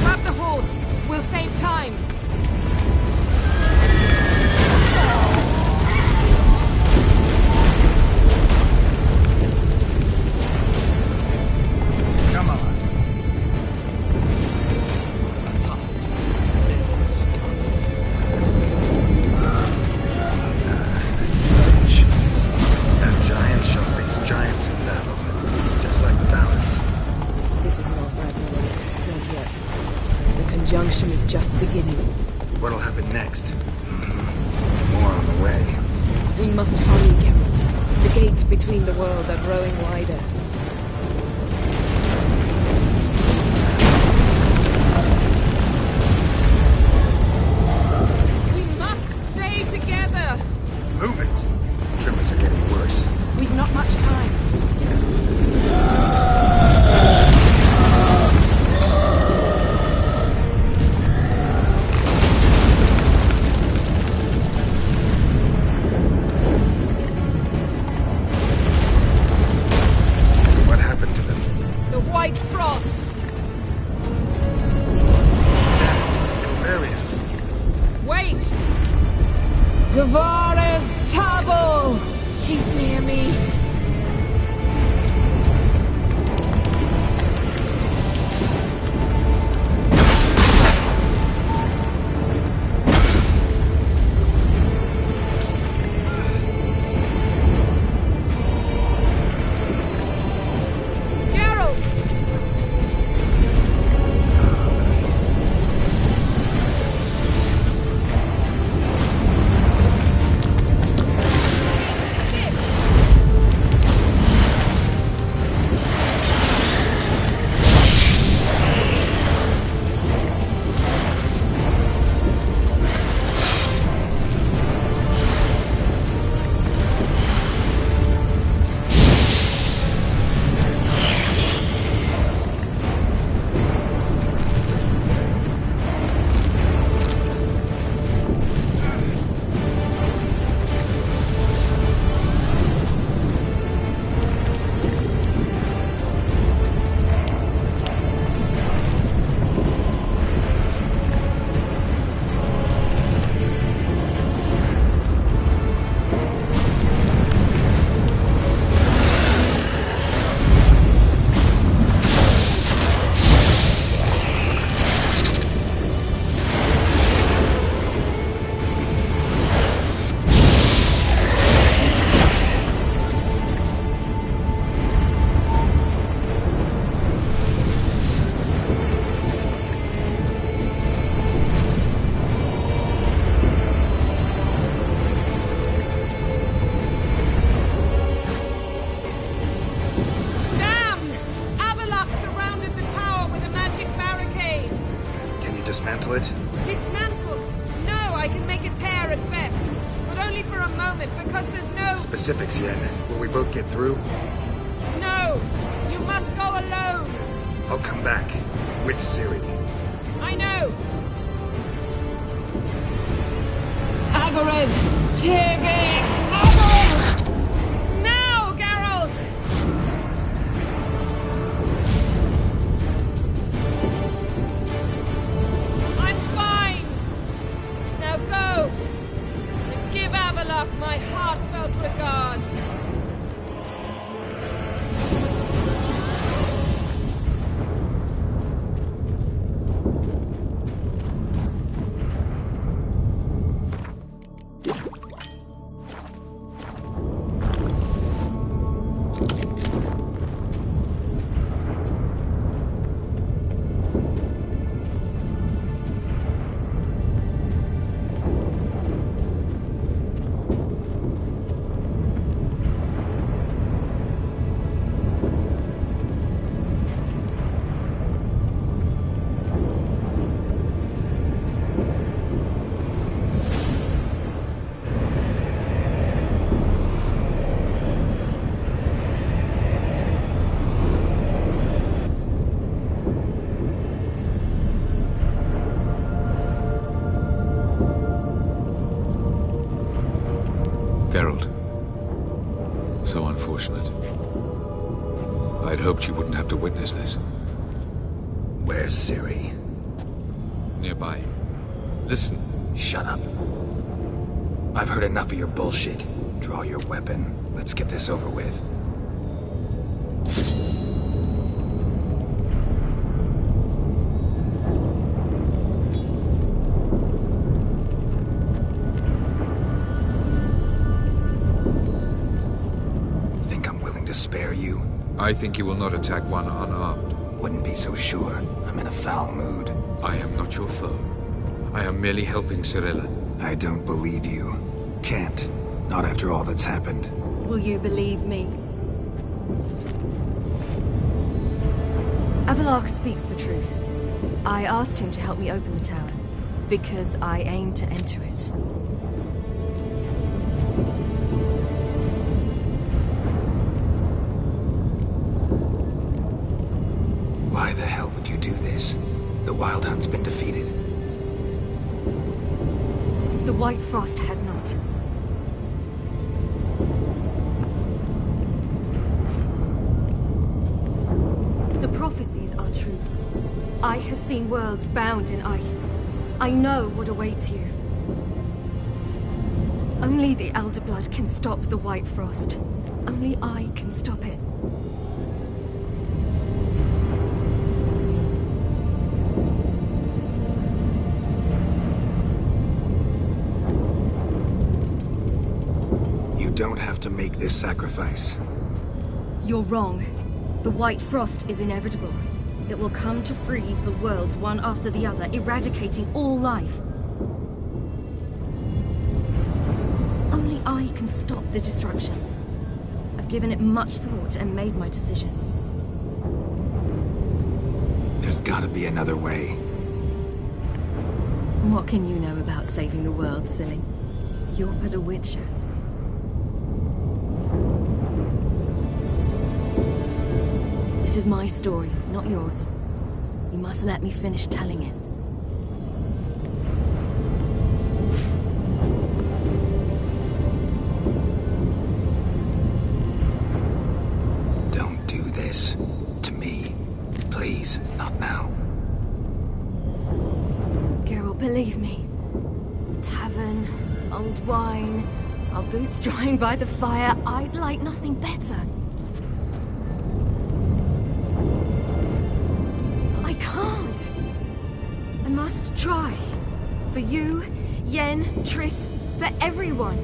S10: Grab the horse! We'll save time!
S1: Come on. Sage. That giant showed these giants in battle. Just like the balance.
S10: This is not Ragnarok. Not yet. The conjunction is just beginning.
S1: What'll happen next? More on the way.
S10: We must hurry, Geralt. The gates between the worlds are growing wider. We must stay together!
S1: Move it! Tremors are getting worse.
S10: We've not much time.
S1: What happened to them?
S10: The White Frost!
S1: Hilarious.
S10: Wait! Gavares Tabel! Keep near me. Geralt!
S1: dismantle it?
S10: Dismantle? No, I can make a tear at best. But only for a moment, because there's no...
S1: Specifics, Yen. Will we both get through?
S10: No! You must go alone!
S1: I'll come back. With Ciri.
S10: I know! Hagrid! Tiggy! Hagrid! Now, Geralt! I'm fine! Now go! And give Avallac'h my heartfelt regards!
S9: Geralt. So unfortunate. I'd hoped you wouldn't have to witness this.
S1: Where's Ciri?
S9: Nearby. Listen.
S1: Shut up. I've heard enough of your bullshit. Draw your weapon. Let's get this over with. Spare you?
S9: I think you will not attack one unarmed.
S1: Wouldn't be so sure. I'm in a foul mood.
S9: I am not your foe. I am merely helping Cirilla.
S1: I don't believe you. Can't. Not after all that's happened.
S11: Will you believe me? Avallac'h speaks the truth. I asked him to help me open the tower, because I aim to enter it.
S1: Why the hell would you do this? The Wild Hunt's been defeated.
S11: The White Frost has not. The prophecies are true. I have seen worlds bound in ice. I know what awaits you. Only the Elder Blood can stop the White Frost. Only I can stop it.
S1: You don't have to make this sacrifice.
S11: You're wrong. The White Frost is inevitable. It will come to freeze the worlds one after the other, eradicating all life. Only I can stop the destruction. I've given it much thought and made my decision.
S1: There's gotta be another way.
S11: What can you know about saving the world, silly? You're but a witcher. This is my story, not yours. You must let me finish telling it.
S1: Don't do this. To me. Please, not now.
S11: Geralt, believe me. A tavern, old wine, our boots drying by the fire. I'd like nothing better. I must try. For you, Yen, Triss, for everyone.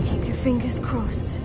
S11: Keep your fingers crossed.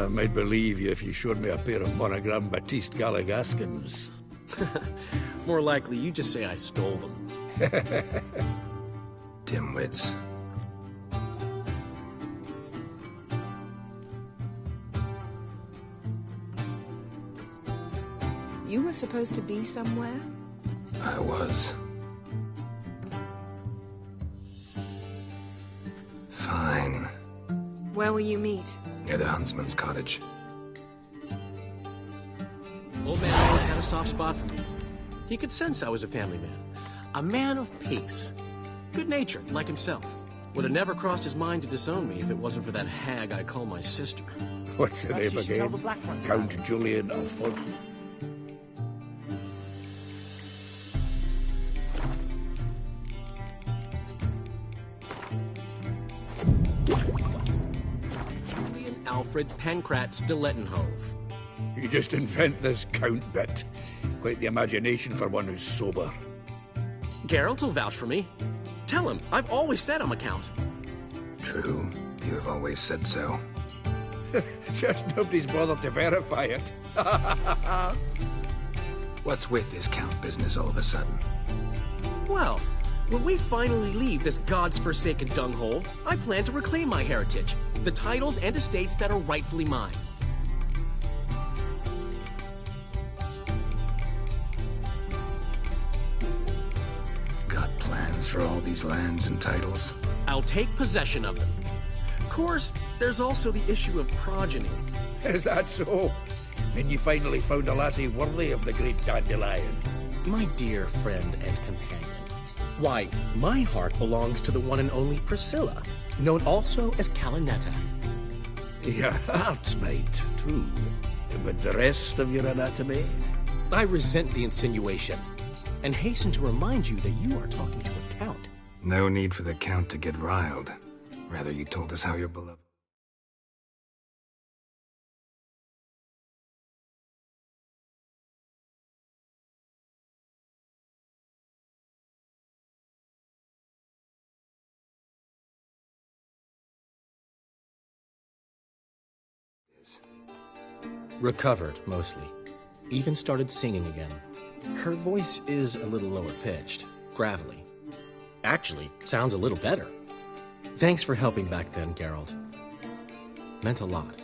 S4: might believe you if you showed me a pair of monogram Batiste Galligaskins.
S15: More likely, you just say I stole them.
S1: Dimwits.
S10: You were supposed to be somewhere?
S1: I was. Fine.
S10: Where will you meet?
S1: Near the huntsman's cottage.
S15: Old man always had a soft spot for me. He could sense I was a family man. A man of peace. Good-natured, like himself. Would have never crossed his mind to disown me if it wasn't for that hag I call my sister.
S4: What's the name again? Count Julian Alford.
S15: Julian Alfred Pancrat Stilettenhove.
S4: You just invent this count bit. Quite the imagination for one who's sober.
S15: Geralt will vouch for me. Tell him, I've always said I'm a count.
S1: True. You have always said so.
S4: Just nobody's bothered to verify it.
S1: What's with this count business all of a sudden?
S15: Well, when we finally leave this God's forsaken dunghole, I plan to reclaim my heritage, the titles and estates that are rightfully mine.
S1: Got plans for all these lands and titles?
S15: I'll take possession of them. Of course, there's also the issue of progeny.
S4: Is that so? And you finally found a lassie worthy of the great dandelion?
S15: My dear friend and companion. Why, my heart belongs to the one and only Priscilla, known also as Calinetta.
S4: Your heart, mate, true. But the rest of your anatomy?
S15: I resent the insinuation, and hasten to remind you that you are talking to a count.
S1: No need for the count to get riled. Rather, you told us how your beloved...
S15: Recovered, mostly. Even started singing again. Her voice is a little lower pitched, gravelly. Actually, sounds a little better. Thanks for helping back then, Geralt. Meant a lot.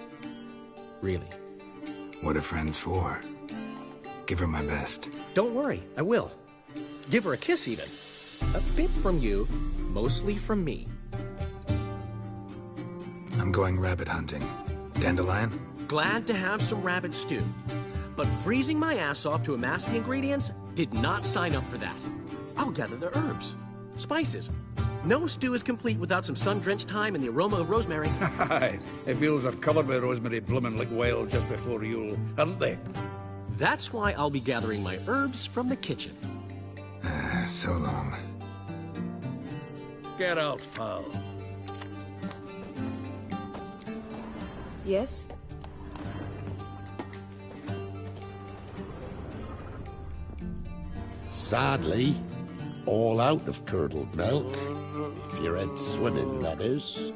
S15: Really.
S1: What are friends for? Give her my best.
S15: Don't worry, I will. Give her a kiss, even. A bit from you, mostly from me.
S1: I'm going rabbit hunting. Dandelion?
S15: Glad to have some rabbit stew. But freezing my ass off to amass the ingredients did not sign up for that. I'll gather the herbs, spices. No stew is complete without some sun-drenched thyme and the aroma of rosemary.
S4: The fields are covered with rosemary blooming like wild just before Yule, aren't they?
S15: That's why I'll be gathering my herbs from the kitchen.
S1: So long.
S4: Get out, pal.
S10: Yes?
S13: Sadly, all out of curdled milk. If you're out swimming, that is.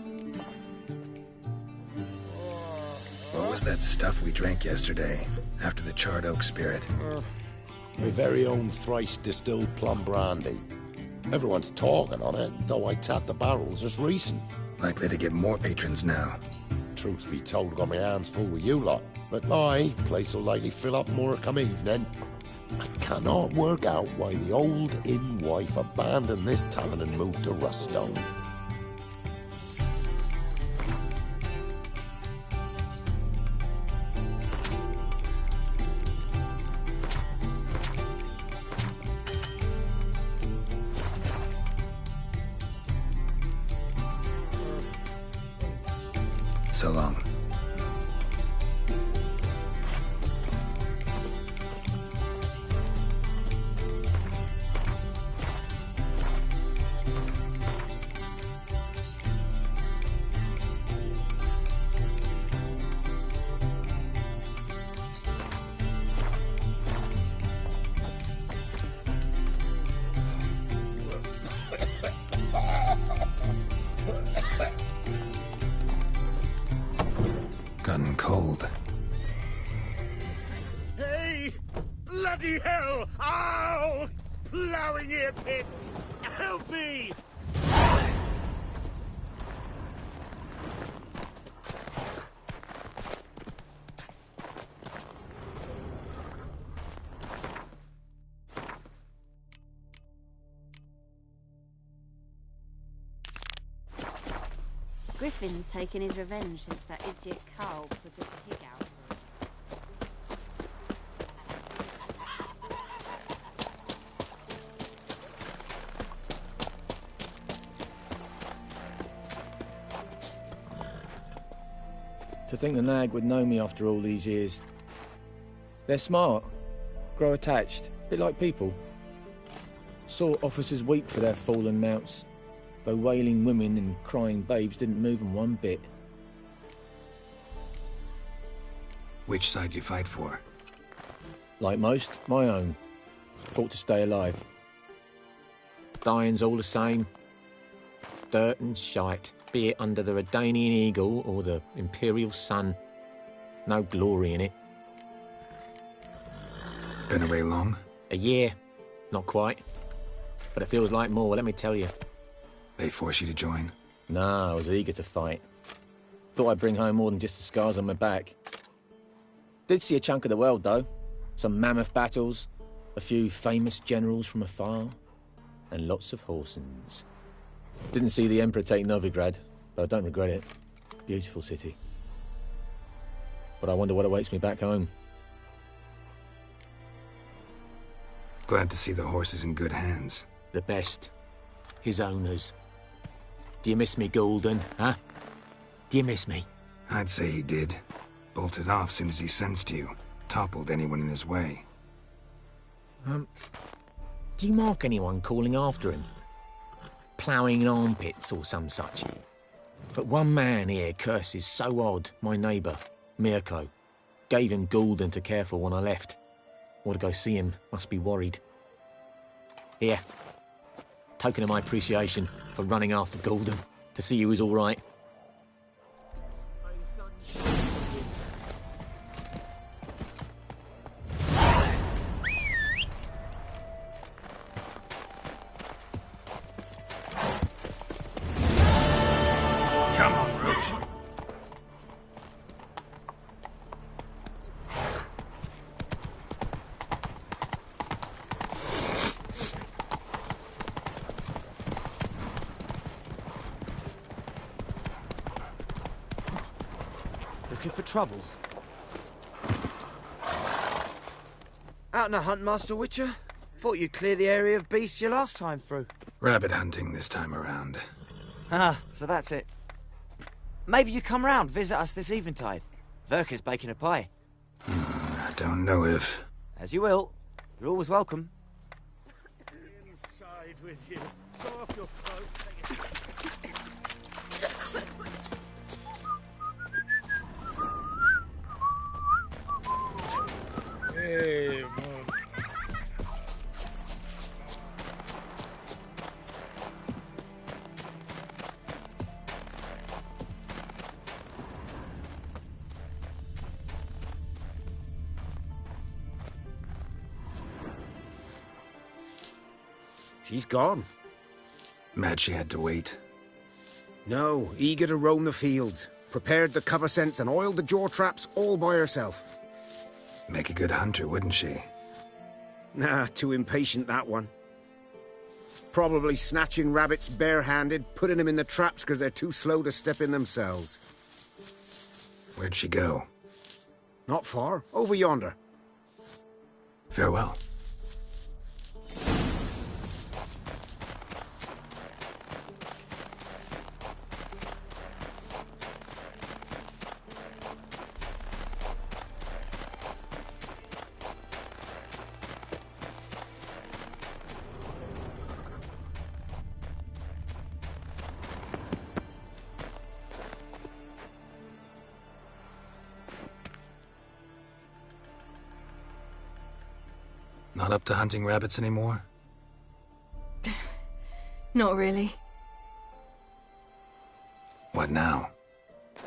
S1: What was that stuff we drank yesterday, after the charred oak spirit?
S13: My very own thrice distilled plum brandy. Everyone's talking on it, though I tapped the barrels just recent.
S1: Likely to get more patrons now.
S13: Truth be told, got my hands full with you lot. But aye, place will likely fill up more come evening. I cannot work out why the old inn wife abandoned this tavern and moved to Ruststone.
S1: So long.
S3: bloody hell! Ow! Ploughing ear pits! Help me!
S19: Griffin's taken his revenge since that idiot Carl put a pig out.
S20: To think the nag would know me after all these years. They're smart, grow attached, a bit like people. Saw officers weep for their fallen mounts, though wailing women and crying babes didn't move them one bit.
S1: Which side you fight for?
S20: Like most, my own. Fought to stay alive. Dying's all the same. Dirt and shite, be it under the Redanian Eagle or the Imperial Sun. No glory in it.
S1: Been away long?
S20: A year. Not quite. But it feels like more, let me tell you.
S1: They force you to join?
S20: Nah, I was eager to fight. Thought I'd bring home more than just the scars on my back. Did see a chunk of the world, though. Some mammoth battles, a few famous generals from afar, and lots of horsens. Didn't see the Emperor take Novigrad, but I don't regret it. Beautiful city. But I wonder what awaits me back home.
S1: Glad to see the horses in good hands.
S20: The best. His owners. Do you miss me, Gulden, huh? Do you miss me?
S1: I'd say he did. Bolted off soon as he sensed you. Toppled anyone in his way.
S20: Do you mark anyone calling after him? Ploughing in armpits or some such? But one man here curses so odd, my neighbour, Mirko. Gave him Gulden to care for when I left. Ought to go see him, must be worried. Here. Token of my appreciation for running after Gulden, to see he was all right.
S3: Come on, Roach.
S21: Looking for trouble? Out on a hunt, Master Witcher? Thought you'd clear the area of beasts your last time through.
S1: Rabbit hunting this time around.
S21: Ah, so that's it. Maybe you come round, visit us this eventide. Verka's baking a pie.
S1: I don't know if...
S21: As you will. You're always welcome.
S3: Inside with you. Throw off your cloak. Hey, man.
S22: She's gone.
S1: Mad she had to wait.
S22: No, eager to roam the fields. Prepared the cover scents and oiled the jaw traps all by herself.
S1: Make a good hunter, wouldn't she?
S22: Nah, too impatient, that one. Probably snatching rabbits barehanded, putting them in the traps because they're too slow to step in themselves.
S1: Where'd she go?
S22: Not far. Over yonder.
S1: Farewell. Not up to hunting rabbits anymore?
S11: Not really.
S1: What now?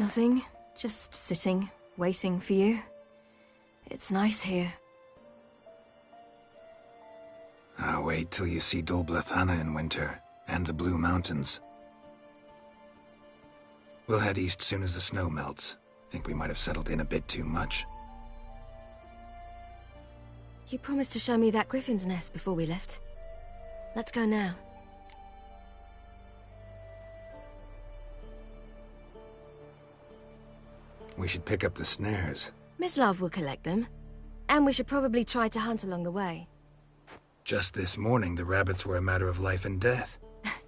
S11: Nothing. Just sitting, waiting for you. It's nice here.
S1: I'll wait till you see Dol Blethana in winter, and the Blue Mountains. We'll head east soon as the snow melts. Think we might have settled in a bit too much.
S11: You promised to show me that griffin's nest before we left. Let's go now.
S1: We should pick up the snares.
S11: Miss Love will collect them. And we should probably try to hunt along the way.
S1: Just this morning, the rabbits were a matter of life and death.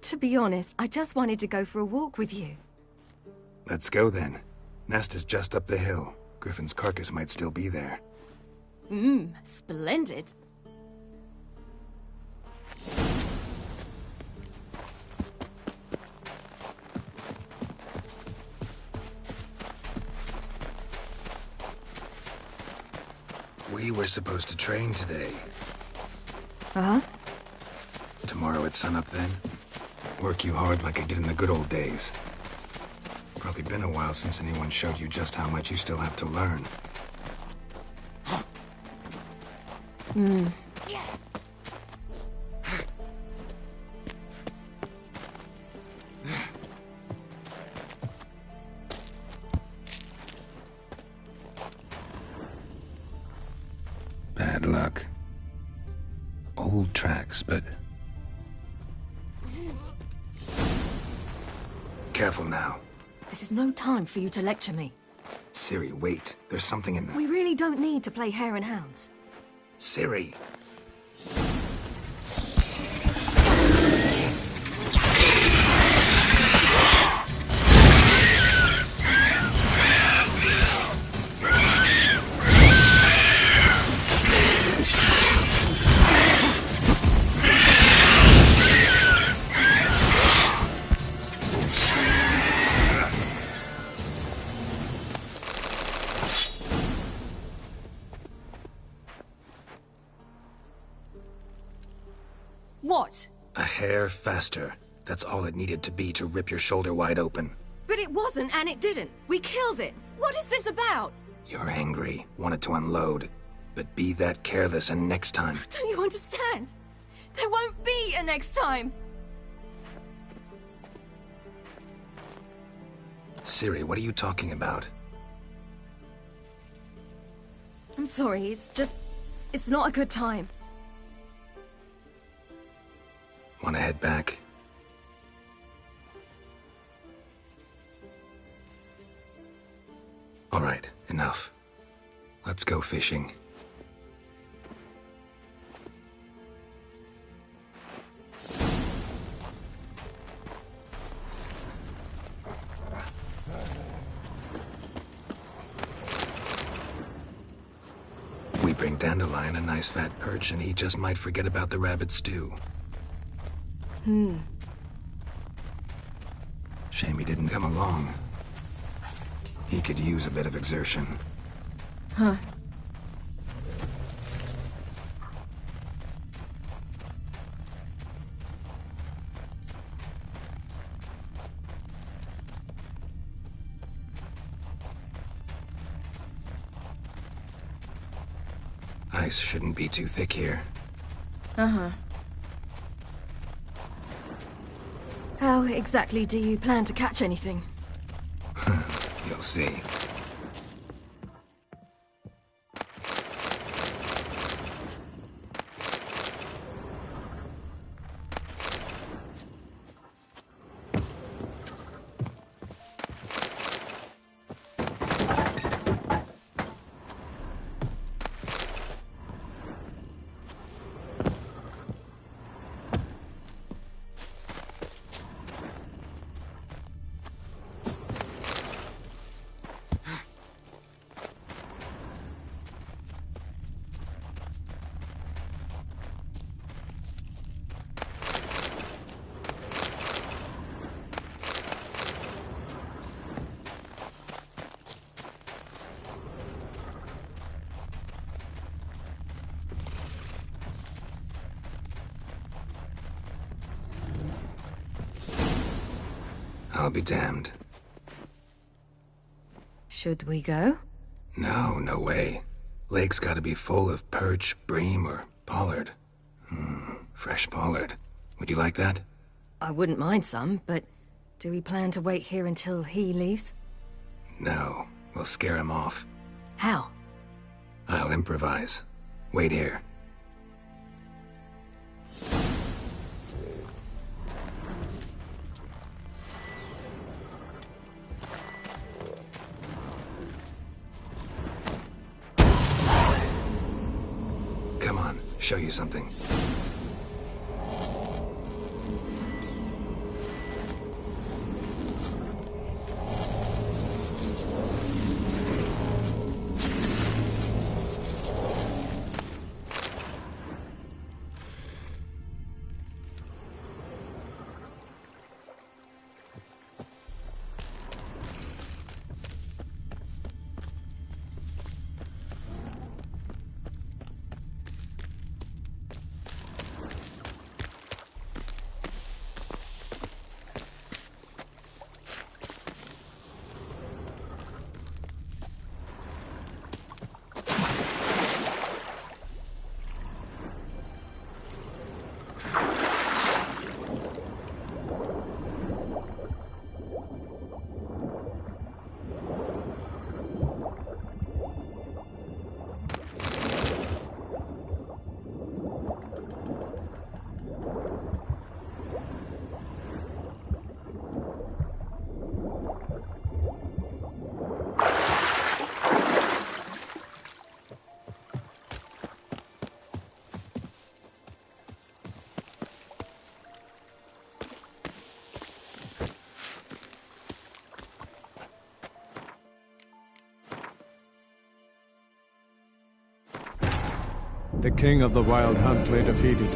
S11: To be honest, I just wanted to go for a walk with you.
S1: Let's go then. Nest is just up the hill. Griffin's carcass might still be there.
S11: Splendid.
S1: We were supposed to train today.
S11: Uh-huh.
S1: Tomorrow at sunup then? Work you hard like I did in the good old days. Probably been a while since anyone showed you just how much you still have to learn. Bad luck. Old tracks, but... Careful now.
S11: This is no time for you to lecture me.
S1: Ciri, wait. There's something in the...
S11: We really don't need to play hare and hounds.
S1: Ciri!
S11: What?
S1: A hair faster. That's all it needed to be to rip your shoulder wide open.
S11: But it wasn't, and it didn't. We killed it. What is this about?
S1: You're angry, wanted to unload. But be that careless and next time...
S11: Don't you understand? There won't be a next time.
S1: Ciri, what are you talking about?
S11: I'm sorry, it's not a good time.
S1: Want to head back? All right, enough. Let's go fishing. We bring Dandelion a nice fat perch, and he just might forget about the rabbit stew. Shame he didn't come along. He could use a bit of exertion.
S11: Huh.
S1: Ice shouldn't be too thick here.
S11: Uh-huh. How exactly do you plan to catch anything?
S1: You'll see. I'll be damned.
S11: Should we go?
S1: No, no way. Lake's gotta be full of perch, bream, or pollard. Fresh pollard. Would you like that?
S11: I wouldn't mind some, but do we plan to wait here until he leaves?
S1: No. We'll scare him off.
S11: How?
S1: I'll improvise. Wait here. Come on, show you something.
S12: The king of the Wild Hunt lay defeated.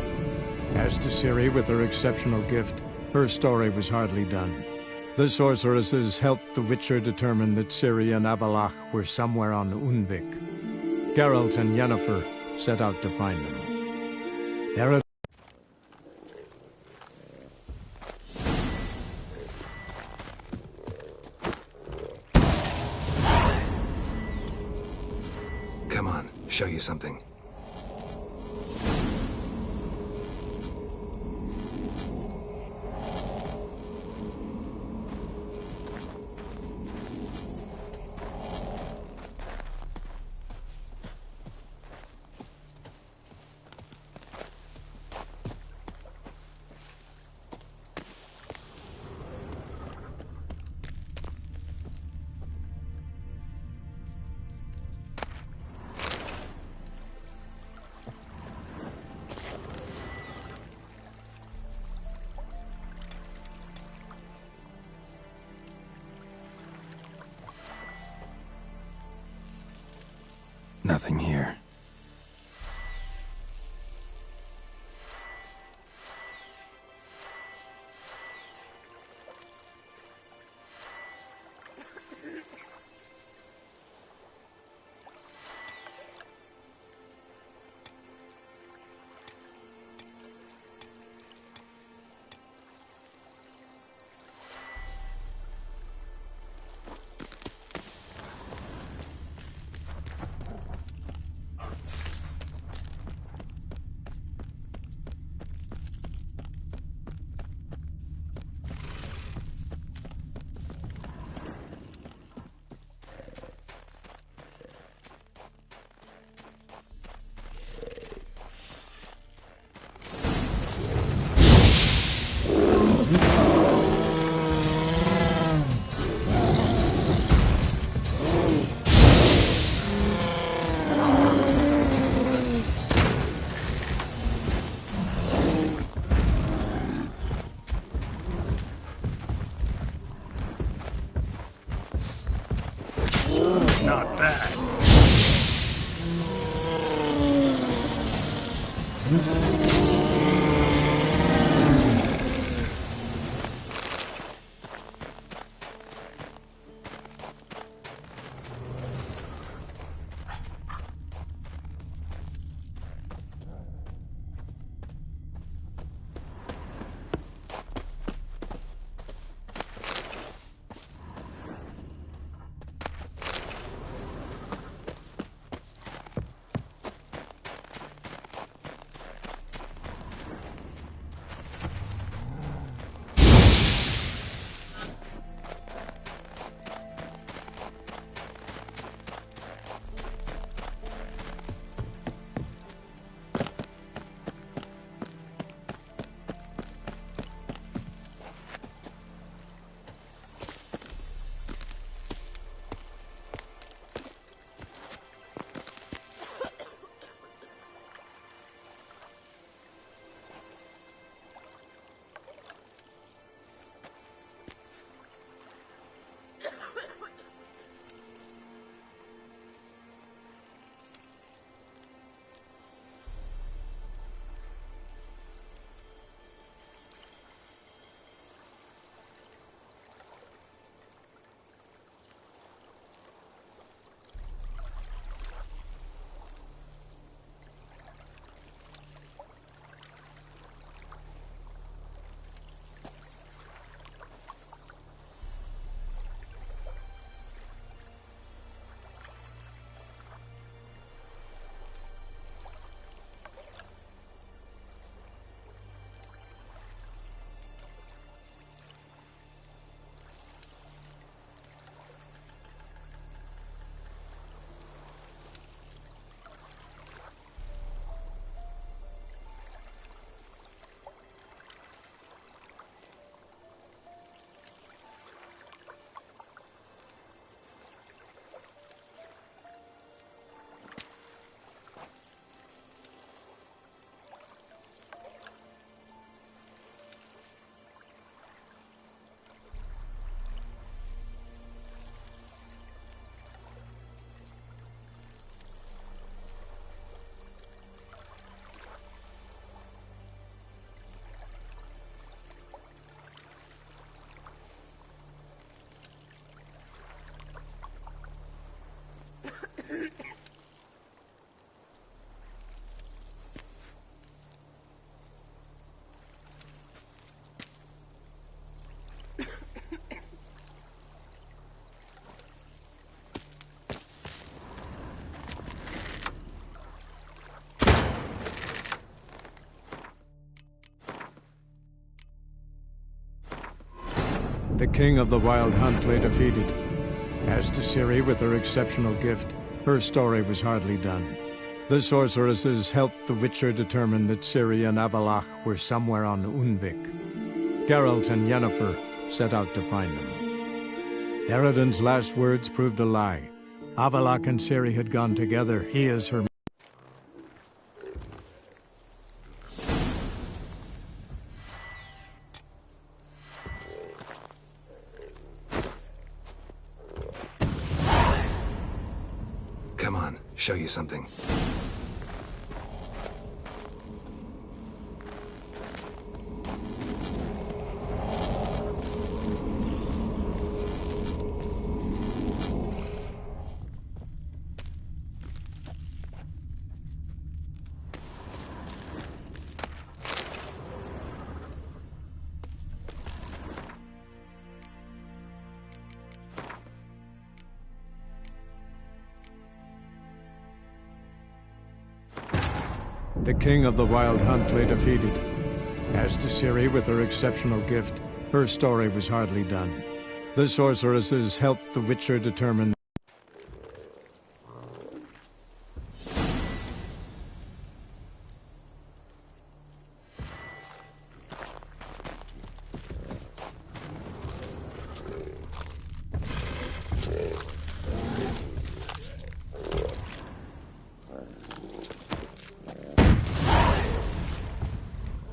S12: As to Ciri with her exceptional gift, her story was hardly done. The sorceresses helped the Witcher determine that Ciri and Avallac'h were somewhere on Unvik. Geralt and Yennefer set out to find them. Eredin
S1: Come on, show you something. Nothing here.
S6: Not bad.
S12: The king of the Wild Hunt lay defeated. As to Ciri with her exceptional gift, her story was hardly done. The sorceresses helped the Witcher determine that Ciri and Avallac'h were somewhere on Unvik. Geralt and Yennefer set out to find them. Eredin's last words proved a lie. Avallac'h and Ciri had gone together. He is her...
S1: Come on, show you something.
S12: The king of the Wild Hunt lay defeated. As to Ciri with her exceptional gift, her story was hardly done. The sorceresses helped the Witcher determine...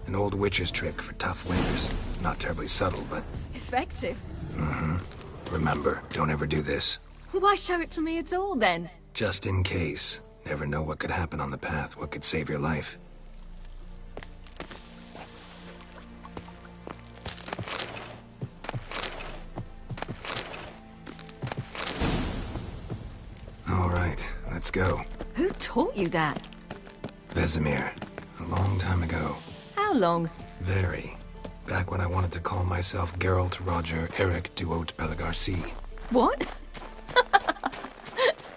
S1: An old witcher's trick for tough winters. Not terribly subtle, but...
S11: Effective.
S1: Mm-hmm. Remember, don't ever do this.
S11: Why show it to me at all, then?
S1: Just in case. Never know what could happen on the path, what could save your life. All right, let's go.
S11: Who taught you that?
S1: Vesemir. A long time ago.
S11: How long?
S1: Very. Back when I wanted to call myself Geralt Roger Eric Duot Pellegarci.
S11: What?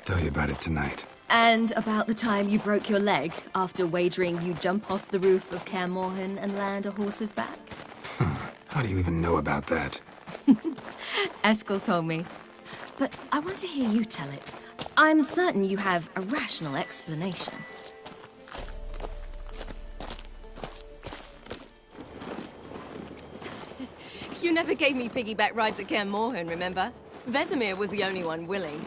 S1: Tell you about it tonight.
S11: And about the time you broke your leg after wagering you'd jump off the roof of Kaer Morhen and land a horse's back?
S1: How do you even know about that?
S11: Eskel told me. But I want to hear you tell it. I'm certain you have a rational explanation. You never gave me piggyback rides at Kaer Morhen, remember? Vesemir was the only one willing.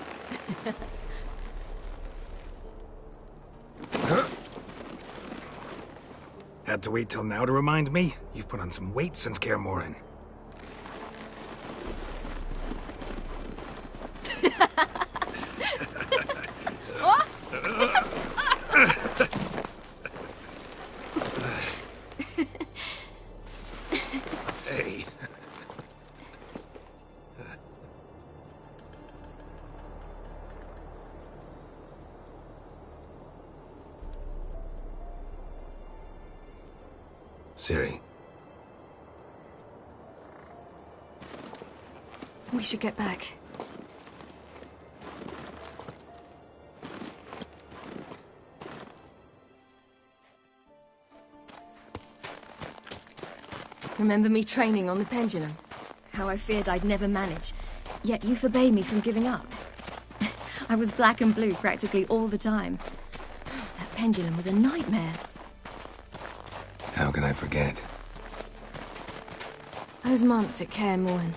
S1: Had to wait till now to remind me? You've put on some weight since Kaer Morhen. Hey. Ciri.
S11: We should get back. Remember me training on the pendulum? How I feared I'd never manage. Yet you forbade me from giving up. I was black and blue practically all the time. That pendulum was a nightmare.
S1: How can I forget?
S11: Those months at Kaer Morhen,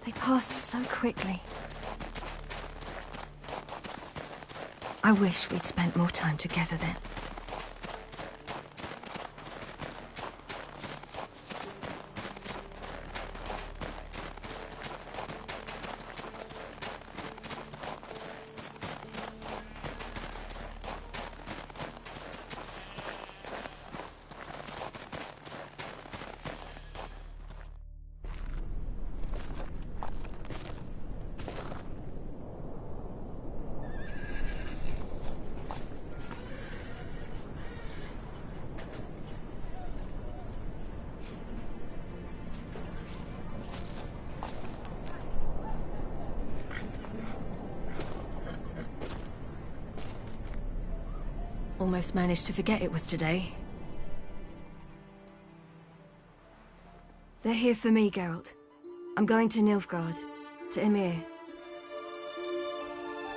S11: they passed so quickly. I wish we'd spent more time together then. Almost managed to forget it was today. They're here for me, Geralt. I'm going to Nilfgaard, to Ymir.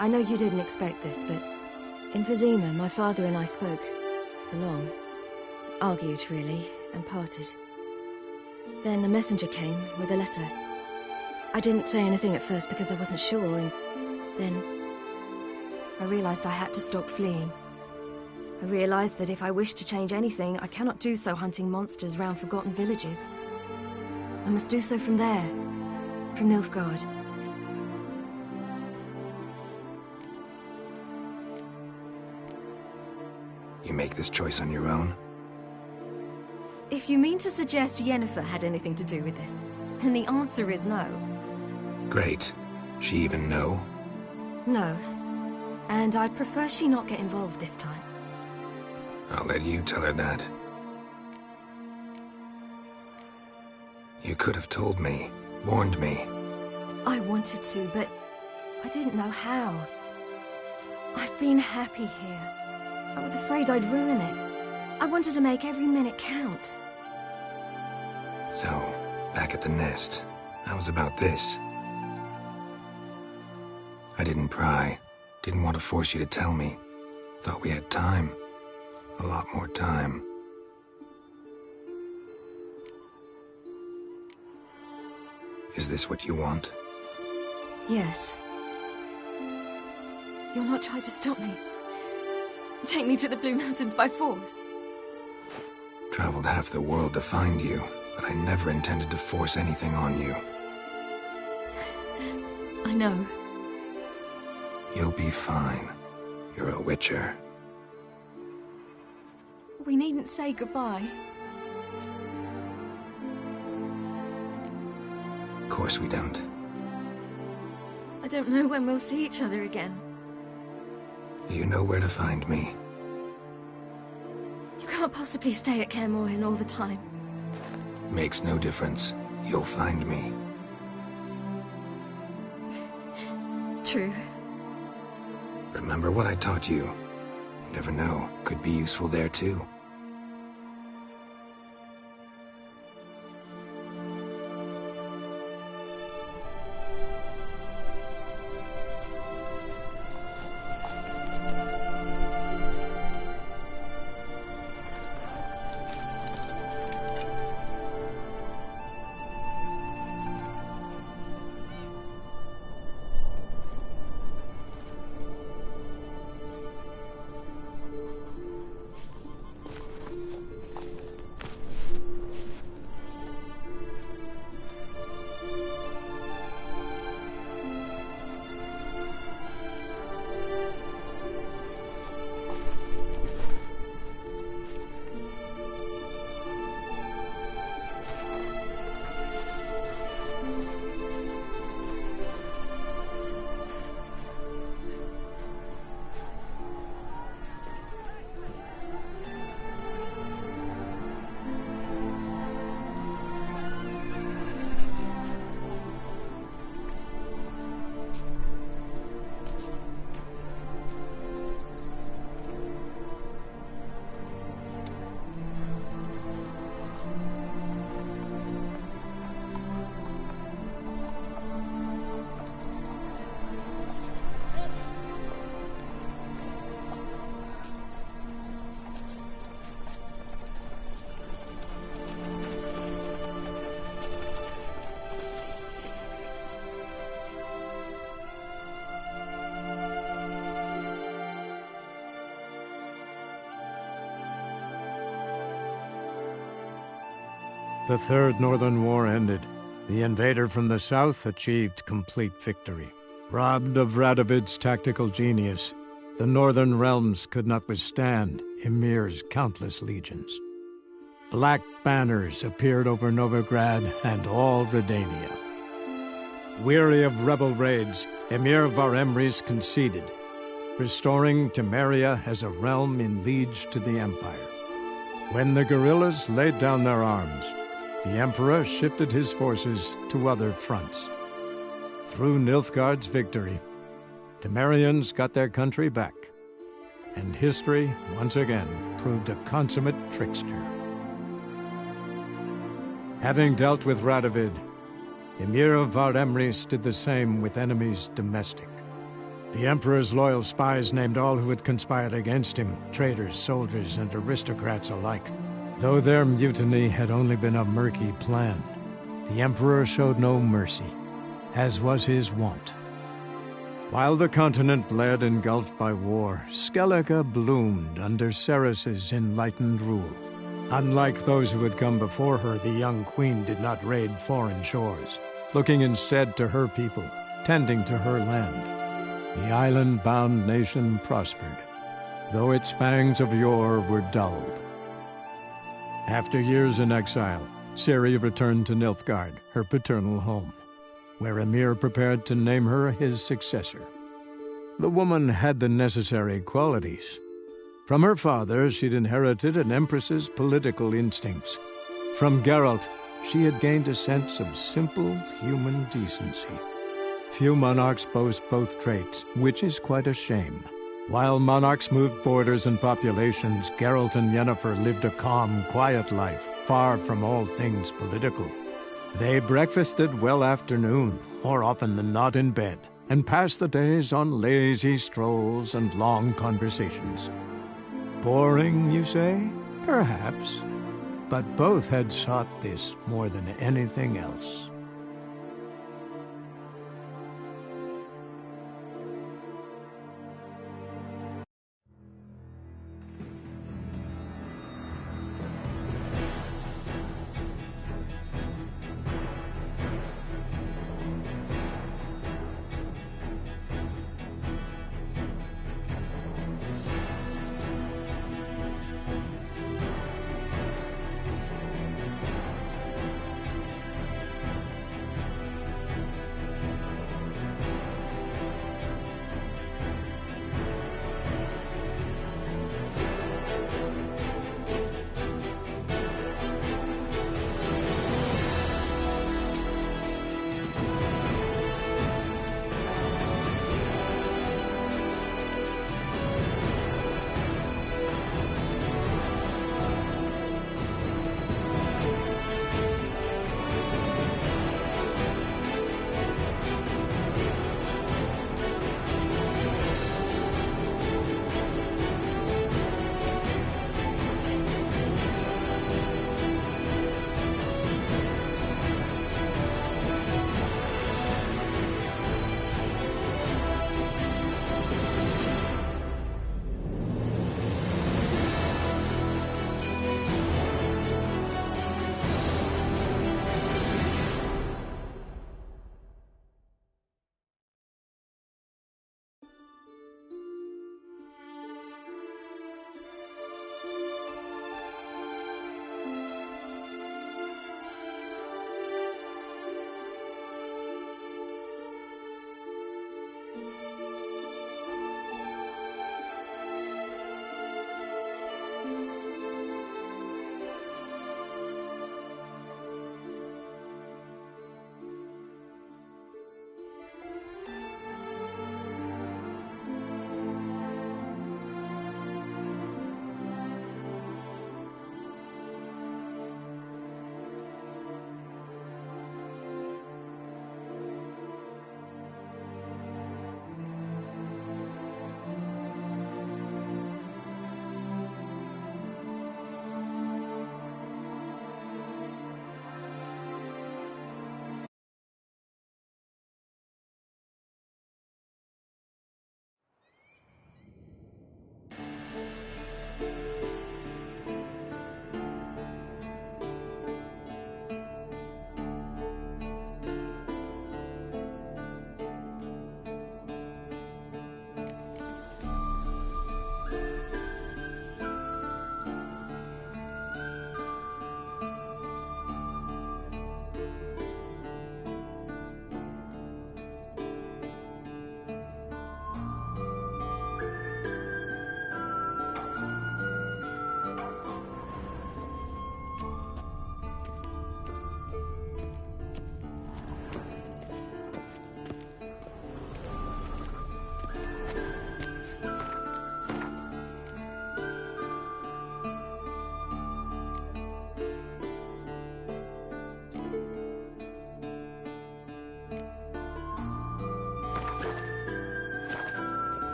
S11: I know you didn't expect this, but in Vizima, my father and I spoke for long. Argued, really, and parted. Then a messenger came with a letter. I didn't say anything at first because I wasn't sure, and then I realized I had to stop fleeing. I realized that if I wish to change anything, I cannot do so hunting monsters round forgotten villages. I must do so from there, from Nilfgaard.
S1: You make this choice on your own?
S11: If you mean to suggest Yennefer had anything to do with this, then the answer is no.
S1: Great. She even know?
S11: No. And I'd prefer she not get involved this time.
S1: I'll let you tell her that. You could have told me, warned me.
S11: I wanted to, but I didn't know how. I've been happy here. I was afraid I'd ruin it. I wanted to make every minute count.
S1: So, back at the nest, how was about this? I didn't pry. Didn't want to force you to tell me. Thought we had time. A lot more time. Is this what you want?
S11: Yes. You'll not try to stop me. Take me to the Blue Mountains by force.
S1: Traveled half the world to find you, but I never intended to force anything on you.
S11: I know.
S1: You'll be fine. You're a Witcher.
S11: We needn't say goodbye.
S1: Of course we don't.
S11: I don't know when we'll see each other again.
S1: You know where to find me.
S11: You can't possibly stay at Kaer Morhen all the time.
S1: Makes no difference. You'll find me.
S11: True.
S1: Remember what I taught you. Never know, could be useful there too.
S12: The Third Northern War ended. The invader from the south achieved complete victory. Robbed of Radovid's tactical genius, the northern realms could not withstand Ymir's countless legions. Black banners appeared over Novigrad and all Redania. Weary of rebel raids, Emir Var-Emreis conceded, restoring Temeria as a realm in liege to the Empire. When the guerrillas laid down their arms, the Emperor shifted his forces to other fronts. Through Nilfgaard's victory, Temerians got their country back, and history once again proved a consummate trickster. Having dealt with Radovid, Emir of Var-Emreis did the same with enemies domestic. The Emperor's loyal spies named all who had conspired against him, traitors, soldiers, and aristocrats alike. Though their mutiny had only been a murky plan, the Emperor showed no mercy, as was his wont. While the continent bled engulfed by war, Skellige bloomed under Ceres's enlightened rule. Unlike those who had come before her, the young queen did not raid foreign shores, looking instead to her people, tending to her land. The island-bound nation prospered, though its fangs of yore were dulled. After years in exile, Ciri returned to Nilfgaard, her paternal home, where Emir prepared to name her his successor. The woman had the necessary qualities. From her father, she'd inherited an empress's political instincts. From Geralt, she had gained a sense of simple human decency. Few monarchs boast both traits, which is quite a shame. While monarchs moved borders and populations, Geralt and Yennefer lived a calm, quiet life, far from all things political. They breakfasted well afternoon, more often than not in bed, and passed the days on lazy strolls and long conversations. Boring, you say? Perhaps. But both had sought this more than anything else.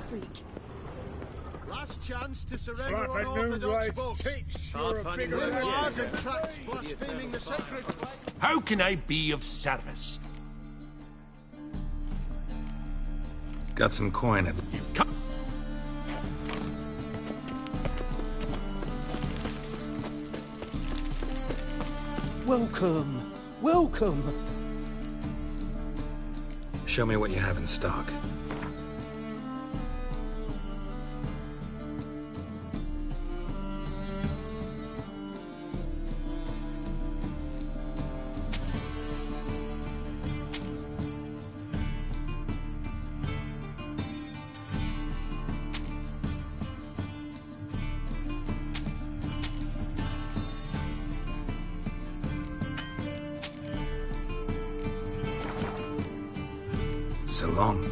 S11: freak.
S6: Last chance to surrender
S12: Slap a new
S6: unorthodox
S12: right
S6: folks.
S12: teach.
S6: Hard
S12: You're a
S6: finding
S12: bigger
S6: memoirs
S12: man.
S6: and tracts blaspheming the sacred.
S4: How can I be of service?
S1: Got some coin at...
S7: Welcome. Welcome.
S1: Show me what you have in stock. So long.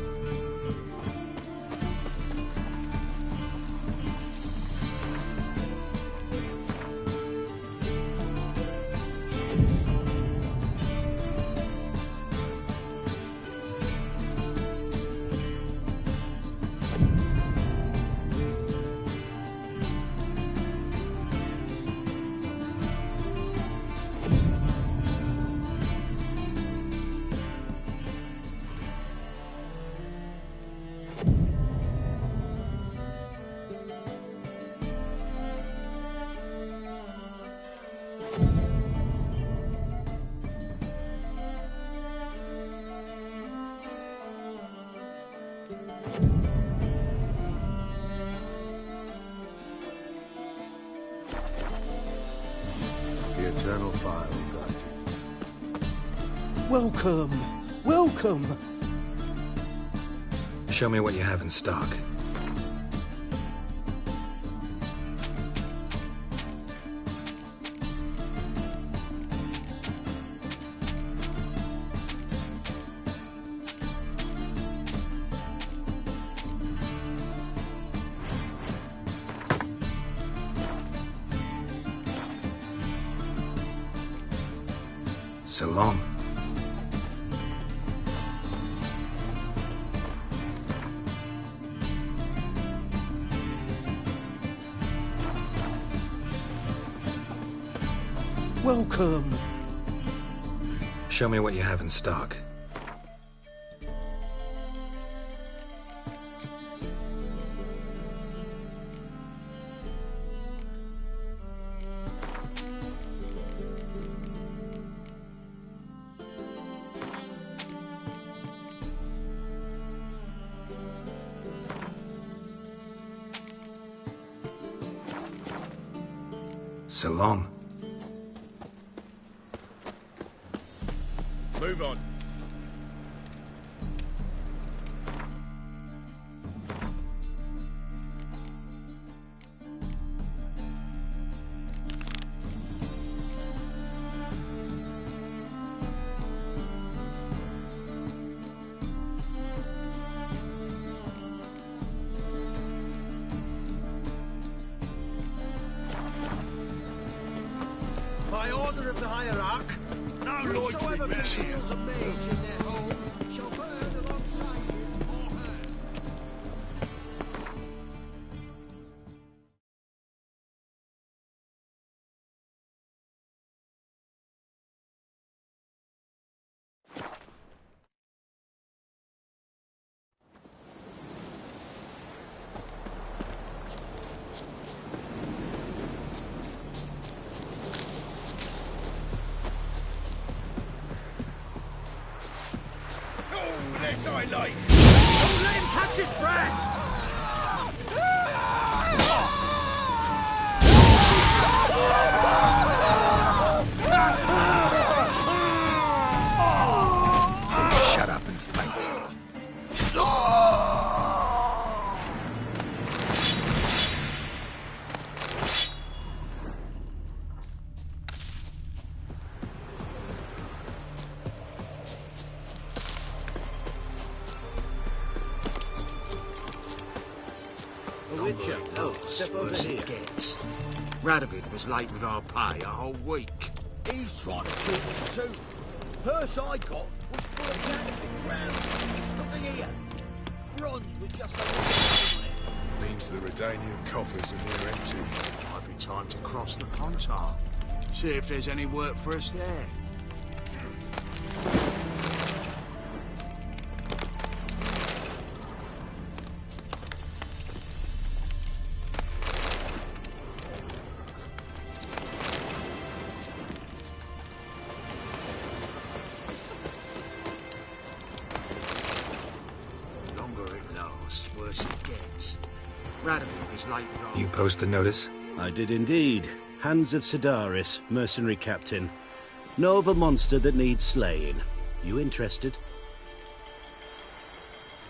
S7: The Eternal Fire will guide you. Welcome. Welcome.
S1: Show me what you have in stock. So long.
S7: Welcome.
S1: Show me what you have in stock. So long.
S6: Move on. By order of the Hierarch, whosoever conceals a mage in their home shall burn alongside him or her.
S3: This I like! Don't let him catch his breath!
S1: Shut up and fight.
S22: The Witcher. Oh, step over here. Radovid was late with our pay a whole week.
S3: He's trying to talk me too. Purse I got was full of counterfeit ground. Look here.
S6: bronze with just a little on it.
S17: Means the Redanian coffers are near empty.
S6: Might be time to cross the Pontar. See if there's any work for us there.
S1: You post the notice?
S2: I did indeed. Hans of Sidaris, mercenary captain. Know of a monster that needs slaying. You interested?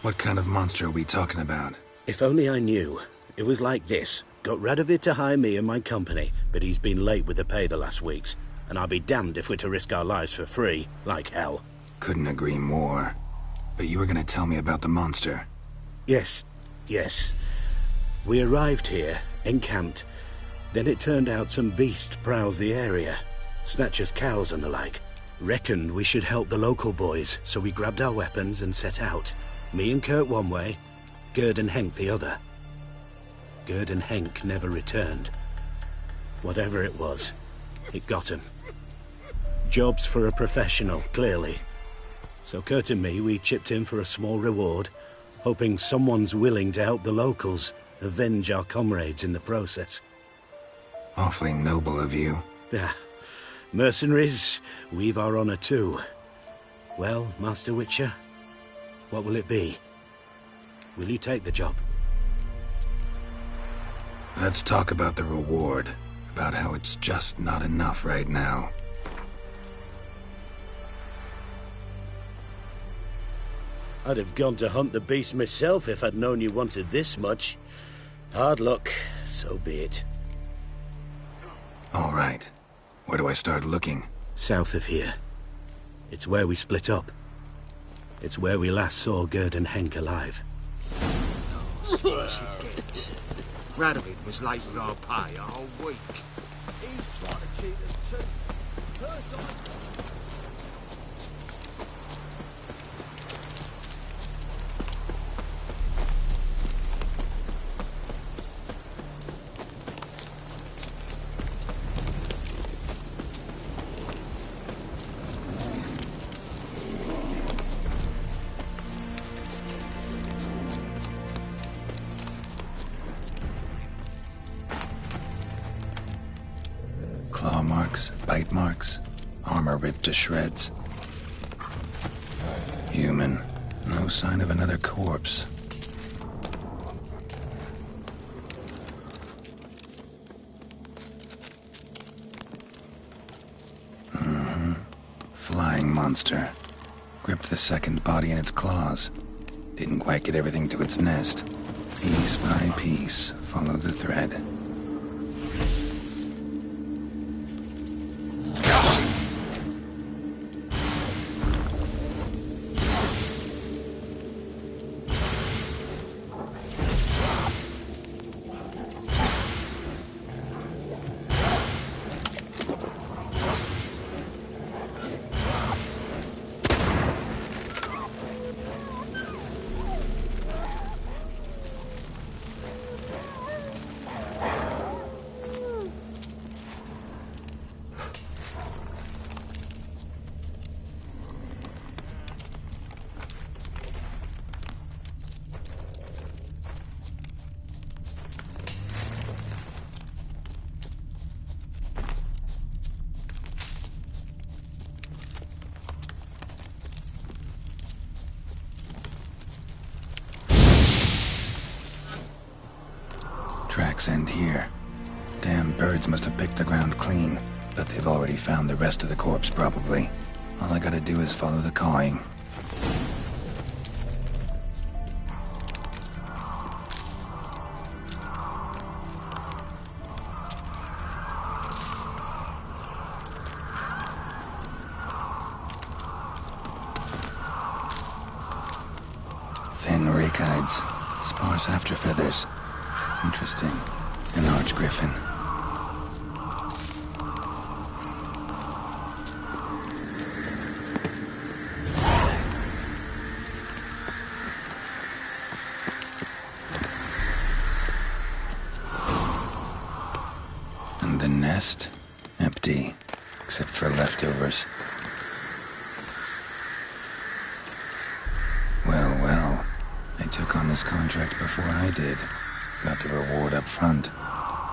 S1: What kind of monster are we talking about?
S2: If only I knew. It was like this. Got Radovid to hire me and my company, but he's been late with the pay the last weeks. And I'll be damned if we're to risk our lives for free, like hell.
S1: Couldn't agree more. But you were gonna tell me about the monster.
S2: Yes. We arrived here, encamped. Then it turned out some beast prowls the area. Snatchers cows and the like. Reckoned we should help the local boys, so we grabbed our weapons and set out. Me and Kurt one way, Gerd and Henk the other. Gerd and Henk never returned. Whatever it was, it got him. Jobs for a professional, clearly. So Kurt and me, we chipped in for a small reward, hoping someone's willing to help the locals avenge our comrades in the process.
S1: Awfully noble of you.
S2: Mercenaries, we've our honor too. Well, Master Witcher, what will it be? Will you take the job?
S1: Let's talk about the reward. About how it's just not enough right now.
S2: I'd have gone to hunt the beast myself if I'd known you wanted this much. Hard luck, so be it.
S1: All right. Where do I start looking?
S2: South of here. It's where we split up. It's where we last saw Gerd and Henk alive.
S6: Radovid was late with our pay a whole week. He's trying to cheat us too.
S1: Claw marks, bite marks, armor ripped to shreds. Human. No sign of another corpse. Flying monster. Gripped the second body in its claws. Didn't quite get everything to its nest. Piece by piece, follow the thread. Tracks end here. Damn birds must have picked the ground clean, but they've already found the rest of the corpse, probably. All I gotta do is follow the cawing. Thin rakides, sparse after feathers. Interesting. An archgriffin. And the nest? Empty, except for leftovers. Well. I took on this contract before I did. Got the reward up front.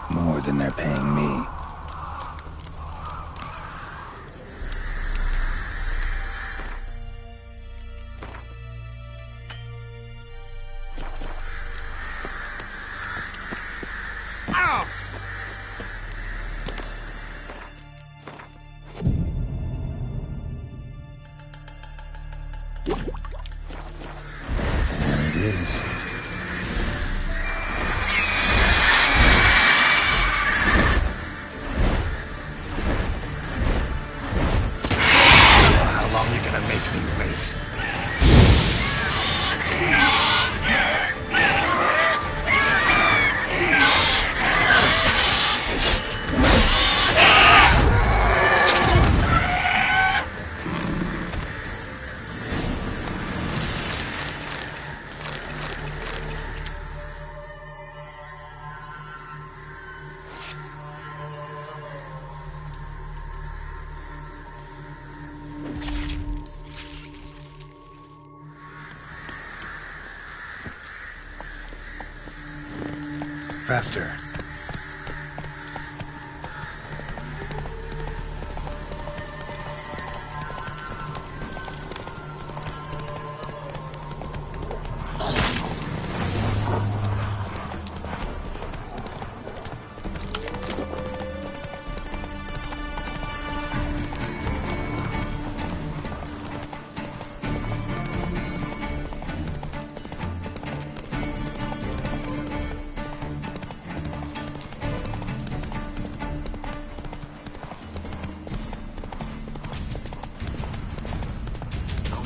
S1: More than they're paying me. Faster.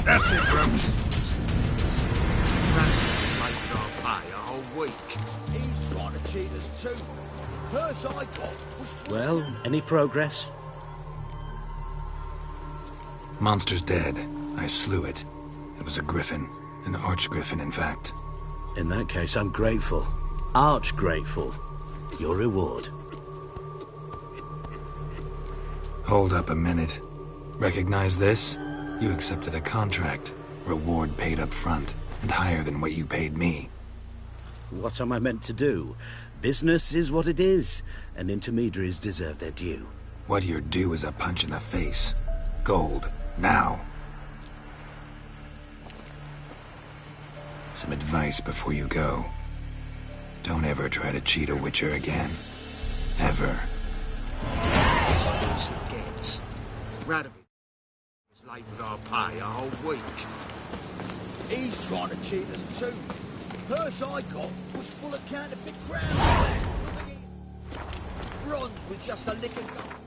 S3: That's it, Roach. Randy's making our pay a whole week.
S6: He's trying to cheat us too. Purse I got was...
S2: Well, any progress?
S1: Monster's dead. I slew it. It was a griffin. An archgriffin, in fact.
S2: In that case, I'm grateful. Arch grateful. Your reward.
S1: Hold up a minute. Recognize this? You accepted a contract. Reward paid up front, and higher than what you paid me.
S2: What am I meant to do? Business is what it is, and intermediaries deserve their due.
S1: What you're due is a punch in the face. Gold. Now. Some advice before you go. Don't ever try to cheat a Witcher again. Ever.
S3: Radovid was late with our pay a whole week.
S6: He's trying to cheat us too. Purse I got was full of counterfeit crowns. Bronze with just a lick of gold.